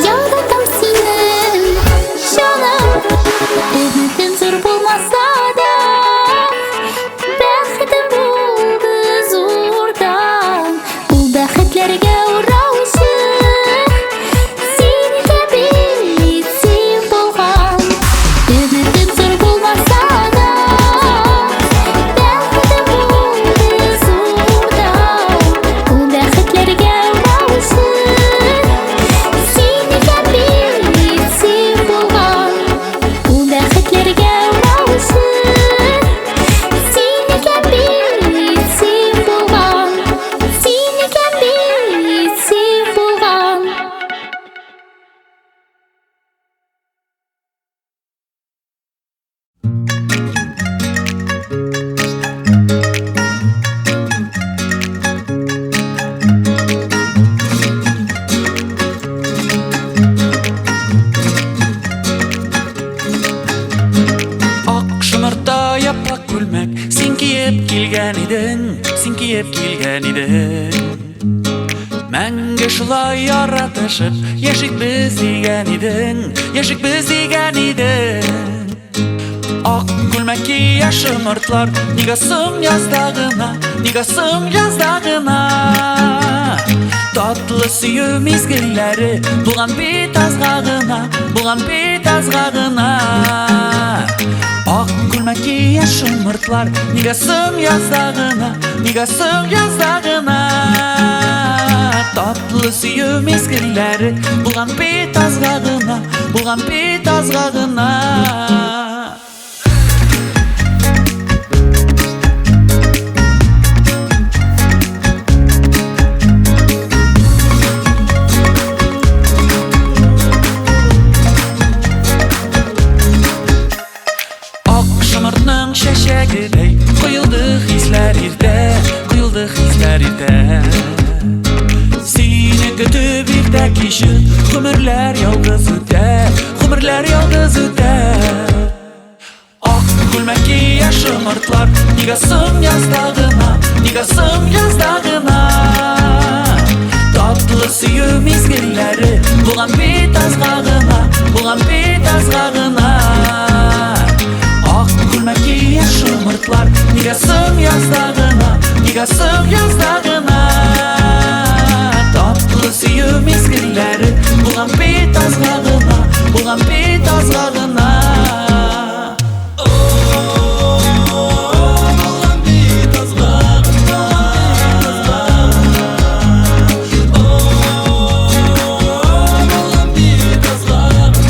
Яратам сине, җаным Өметем зур булмаса да Бәхетем булды зурдан Ул бәхетләргә ураучы Син кебек син булган Ümidim zor bulmasa da Bәхетем булды зурдан Ул бәхетләргә ураучы Син кебек син булган Ул бәхетләргә ураучы Син кебек син булган Син кебек син булган Ак шомырта япрак күлмәк Син киеп килгән идең Мәңге шулай яратышып Яшик без дигән идең Ak gülmeki şımırtlar Nigasım yazdağına, nigasım yazdağına Tatlı suyu mizgilleri Bulan bit azgağına, bulan bit azgağına Ak gülmeki şımırtlar Nigasım yazdağına, nigasım yazdağına Tatlı suyu mizgilleri Bulan bit azgağına, bulan bit azgağına Şeşegidey Kuyuldu hisler irde, kuyuldu hisler irde Seni kötü bir tek kişi Ömürler yalnız öter, ömürler yalnız öter Ak gülmeki yaşımırtlar Nigasım yazdağına, nigasım yazdağına Tatlı suyu mizgilleri Bulan bit azgağına, bulan bit azgağına Ak gülmeki yaşımırtlar Nigasım yazdağına, nigasım yazdağına Tatlı suyu mizgilleri Bulan bit azgağına, bulan bit azgağına Bulan bit azgağına Bulan bit azgağına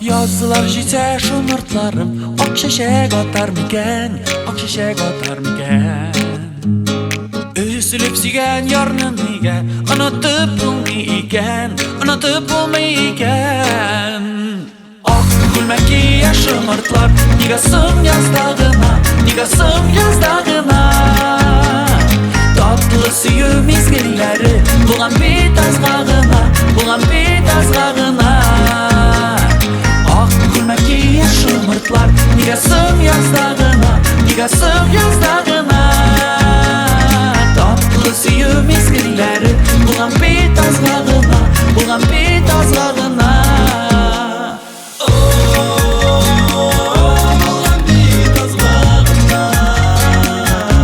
Yazdılar jite şumurtlarım Ok şeşek atar miken, ok şeşek atar miken Üzülüp sigen yarnım iken Unutup bulmayken, unutup bulmayken Ak gülmeki yaşımırtlar Nigasım yazdağına, nigasım yazdağına Tatlı suyu mizgilleri Bulan bit azgağına, bulan bit azgağına Ak gülmeki yaşımırtlar Nigasım yazdağına, nigasım yazdağına Tatlı suyu mizgilleri Bulan bit azgağına, bulan bit azgağına Bulan bit azgağına Bulan bit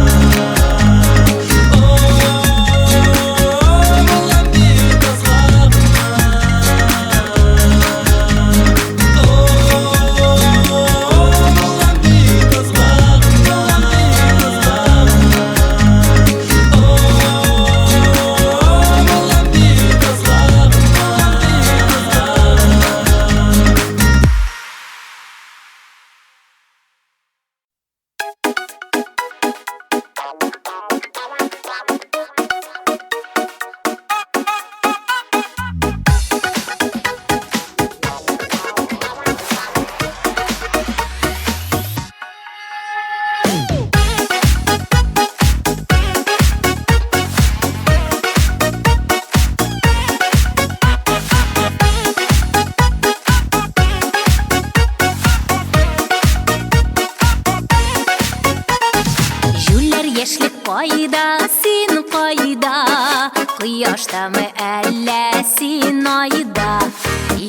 azgağına Quyoshdanmi alla sen oyda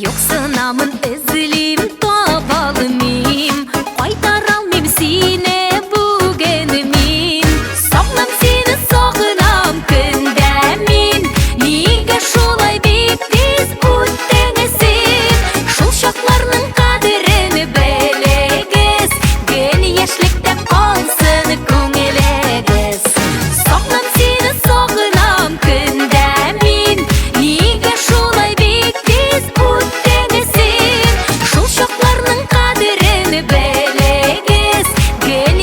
Yo'qsinamın izlim tobolmim Qaytarolmayman seni bugun men Sog'nam seni sog'inam kunda men Nega shulay bek tez o'tding sen Shul shoqlarning qadrini bilasiz Gin yoshlikda qolsin ko'nglingiz Sog'nam seni sog'inam kunda men Nega shulay bek tez o'tding sen Shul shoqlarning qadrini bilasiz Gin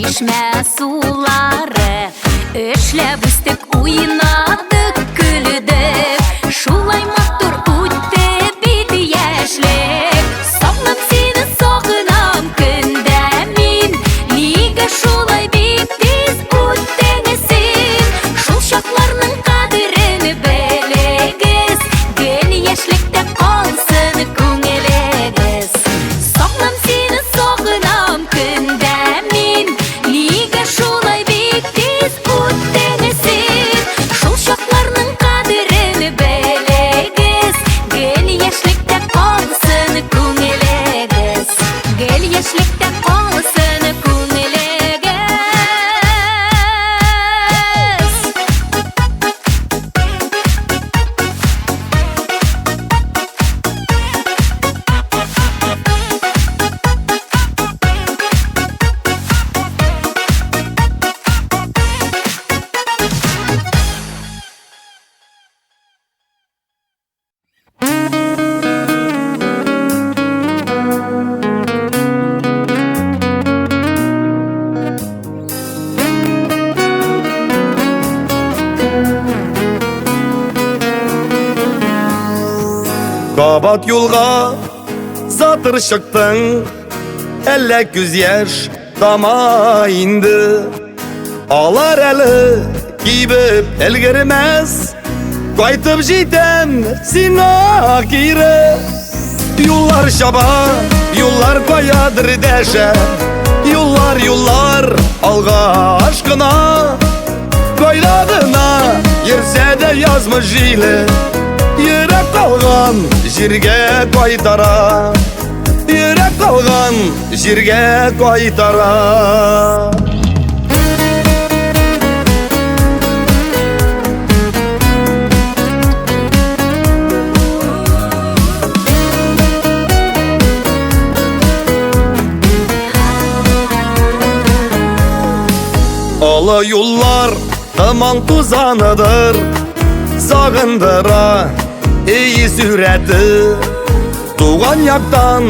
чишмә сулары. Эшләп үстек, уйнадык, көлдек. Шулай матур үтте бит яшьлек. Сагынам сине, сагынам көндә мин. Нигә шулай бик тиз үттең син? Шул чакларның кадерен белегез. Гел яшьлектә калсын күңелегез. Сагынам сине, сагынам көндә мин. Нигә шулай бик тиз үттең син? Шул чакларның кадерен белегез. Гел яшьлектә калсын күңелегез. Гел яшьлектә калсын күңелегез. Кабат юлга затыр чыктың, әллә күз яшь тама инде. Алар әле кибеп өлгермәс, кайтып җитәм сиңа кире. Юллар чаба, юллар каядыр дәшә, юллар, юллар алга ашкына. Кайдадына йөрсә дә язмыш җиле, йөрәк калган җиргә кайтара. Йөрәк калган җиргә кайтара. Олы юллар тыман тузаныдыр, сагындыра ий сүрәте. Туган яктан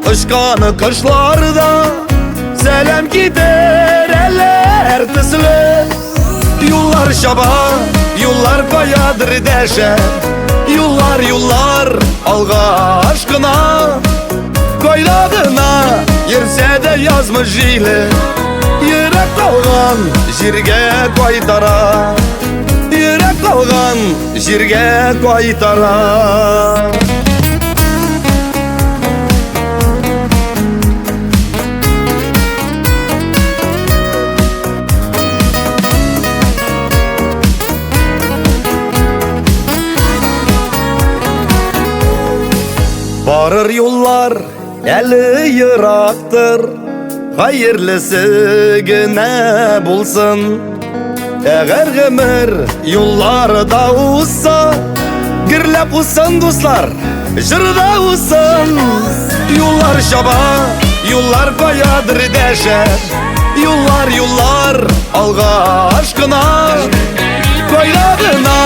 ышканы кышларда, сәлам китер әлләр төсле. Юллар чаба, юллар каядыр дәшә, юллар, юллар алга ашкына. Кайдадына йөрсә дә язмыш җиле, йөрәк калган җиргә кайтара. Йөрәк калган җиргә кайтара. Барыр юллар әле ерактыр, хәерлесе генә булсын. Әгәр гомер юлларда узса, гөрләп узсын дуслар, җырда узсын. Юллар чаба, юллар каядыр дәшә, юллар, юллар алга ашкына. Кайдадына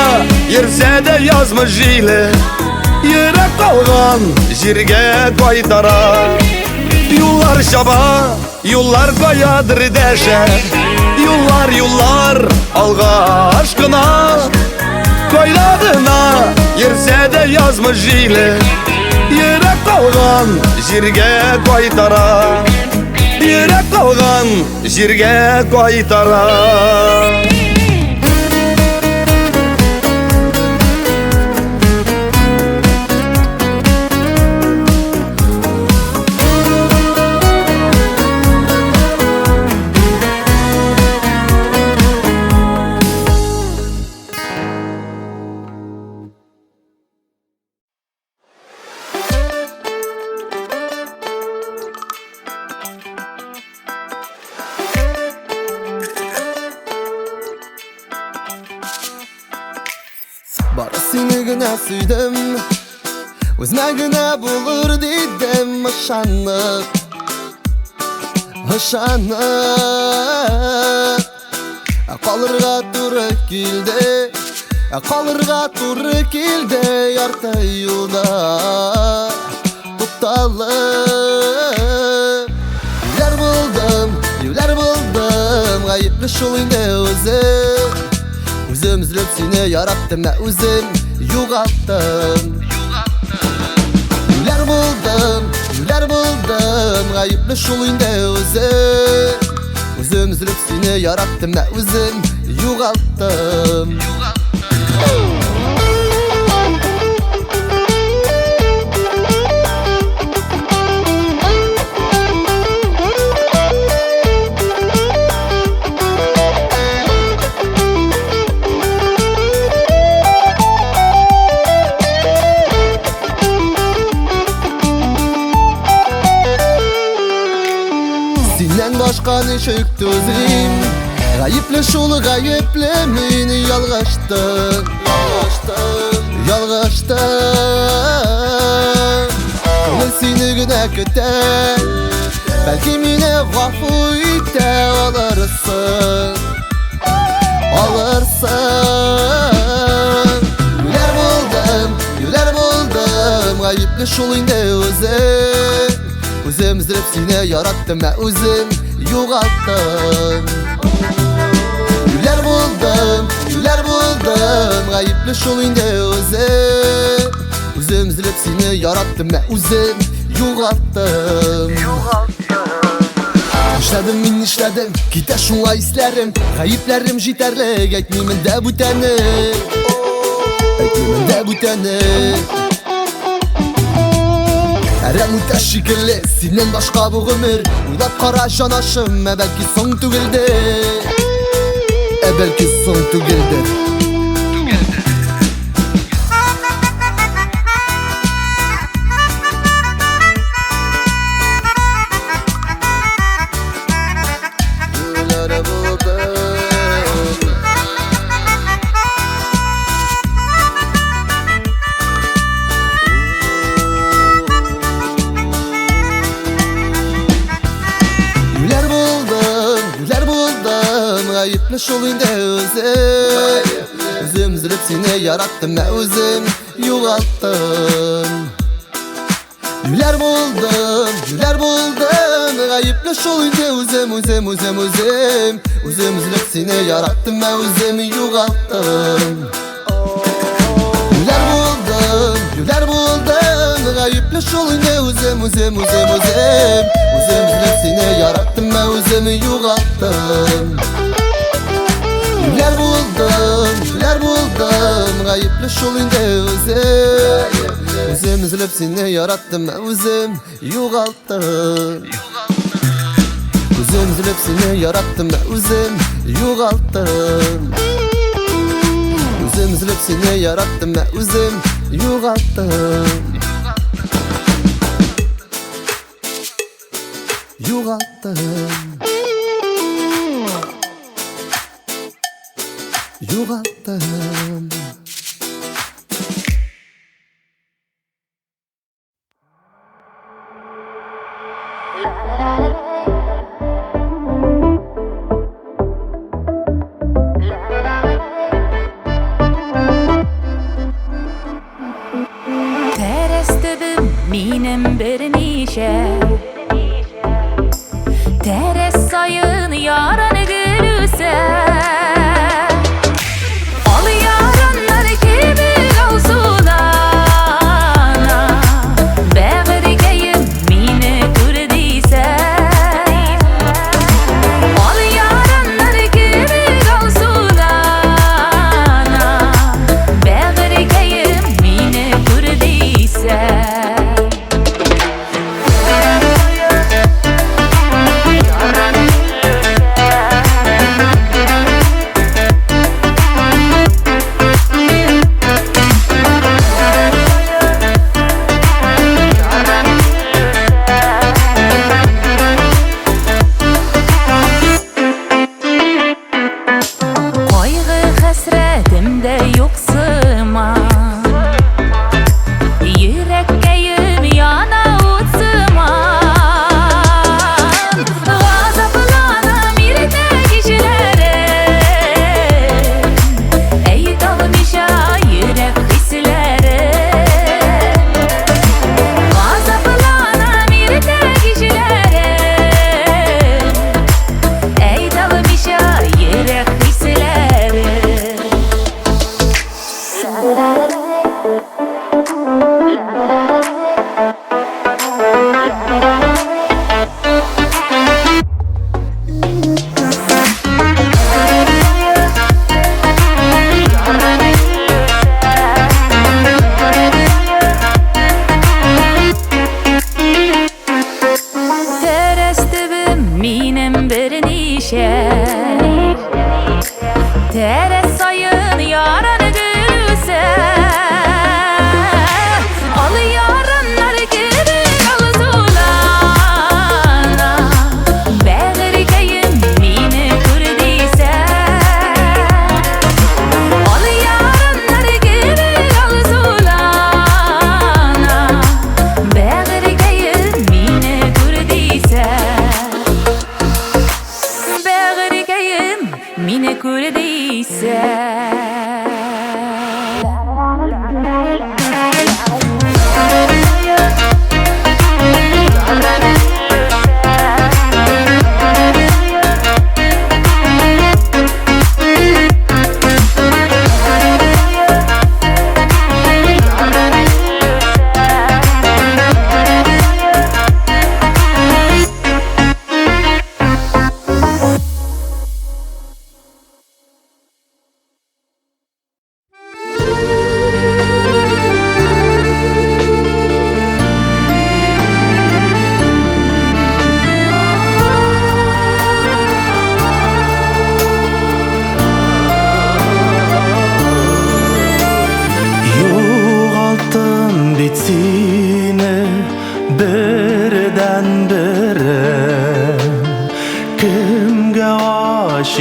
йөрсә дә язмыш җиле, йөрәк калган җиргә кайтара. Юллар чаба, юллар каядыр дәшә, юллар, юллар алга ашкына. Кайдадына йөрсә дә язмыш җиле, йөрәк калган җиргә кайтара. Йөрәк калган җиргә кайтара. Бары сине генә сөйдем, үзмә генә булыр дидем. Ышанып, ышанып калырга туры килде, калырга туры килде. Ярты юлда тукталып, юләр булдым, юләр булдым. gayipli şoluyda özüm Özüm üzülüp seni yarattım ve özüm yugalttım Güler buldum gayipli şoluyda özüm Özüm üzülüp seni yarattım ve özüm yugalttım Senden başka ne çöktü özüm Gayipli şolu gayipli meni yalgaçtım Kılın seni güne köte Belki mine gafu ite alırsın Güler buldum gayipli şoluyda özüm Özüm üzülüp seni yarattım ve özüm yugalttım Güler buldum gayipli şoluyda özüm Özüm üzülüp seni yarattım ve özüm yugalttım İşledim min işledim Gide şunla islerim Gayiplerim jiterlik Ekmeğimin de bu tane Eren müteşekkirli Senden başka bu ömür Uylap kara janaşım belki son tügildi Belki son tügildi Gayipli şoluyda özüm Özüm üzülüp seni yarattım ve özüm yugalttım Güler buldum Gayipli şoluyda özüm Özüm üzülüp seni yarattım ve özüm yugalttım Güler buldum Gayipli şoluyda özüm Özüm üzülüp seni yarattım ve özüm yugalttım Güler buldum Gayipli şoluyda özüm Özüm üzülüp seni yarattım ve özüm yugalttım Özüm üzülüp seni yarattım ve özüm yugalttım Özüm üzülüp seni yarattım ve özüm yugalttım Yugalttım Terestibim minem bir nişe Teres sayın yaranı gülüse Al yaranlar gibi olsun ana Bağırgayım mine kurdiyse Al yaranlar gibi olsun ana Bağırgayım mine kurdiyse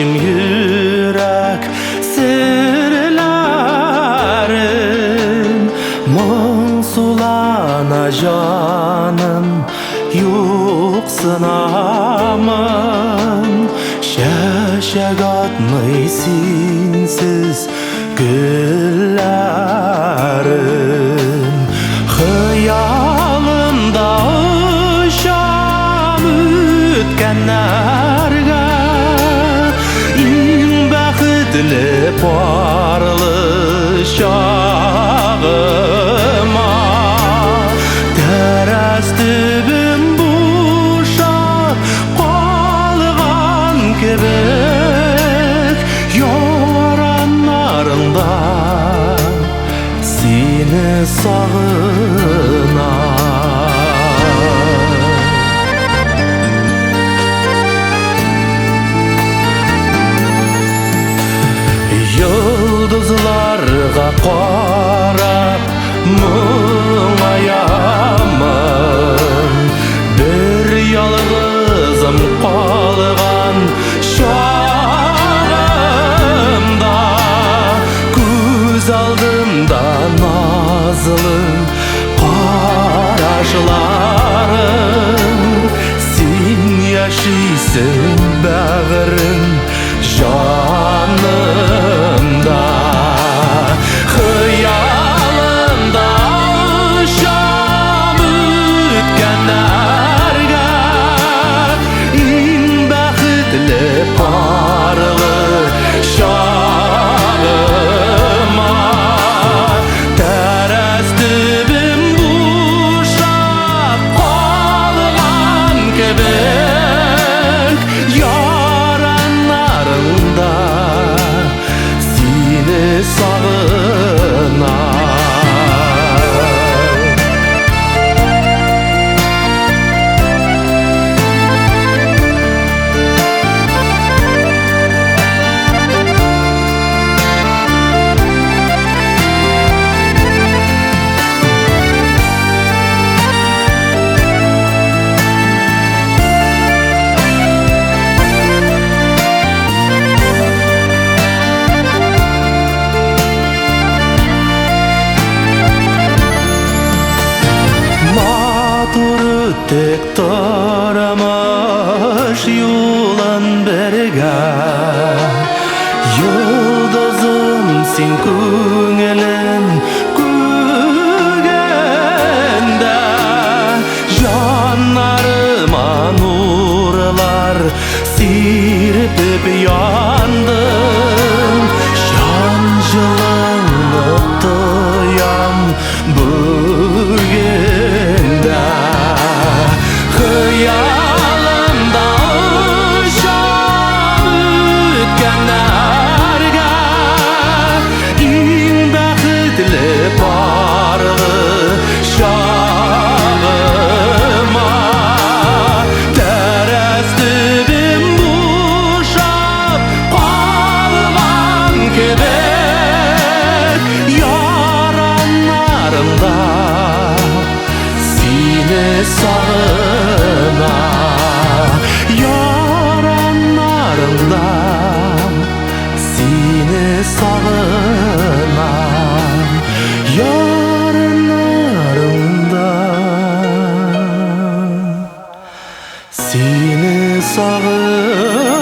açım yürek sırlarım Mon sulana canım yoksın amın Şaşak atmay sinsiz güllerim Hıyalımda uşam ütkenlerge İn bəxtli parlı şağıma Tərəstibim boşa qalğan kebek Yaranlarında seni sağınar Yıldızlarga qarab muңayamın Bir yalğızım qalğan şağımda Göz aldımda nazlı qaraşlarım Sen yaşaysın bəğrin canımda Hıyalımda uşam ütkenlerge İn bəxtli parlı şağıma Tərəstibim boşap qalğan kebek Yaranlarında seni sağınar Tek taramış yolun berge Yıldızım sen köngülüm kөгende Janlarıma nurlar sirpip yandım Şan жылынып тоям бүгінде Hıyalımda uşam ütkenlerge İn bəxtli parlı şağıma Tərəstibim boşap qalğan kebek Yaranlarımda seni sağınar Yaranlarımda seni sağınar Yaranlarımda seni sağınar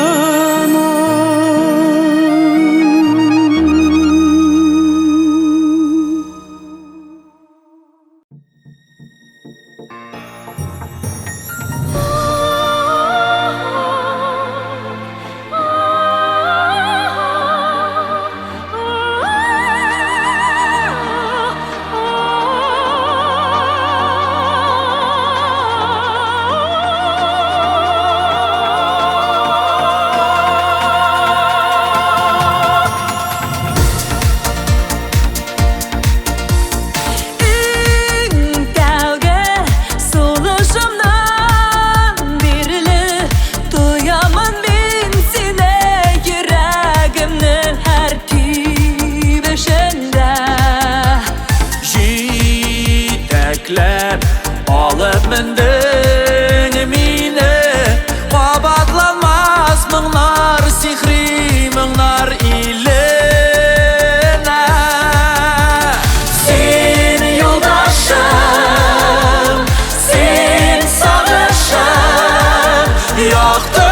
Yoxdur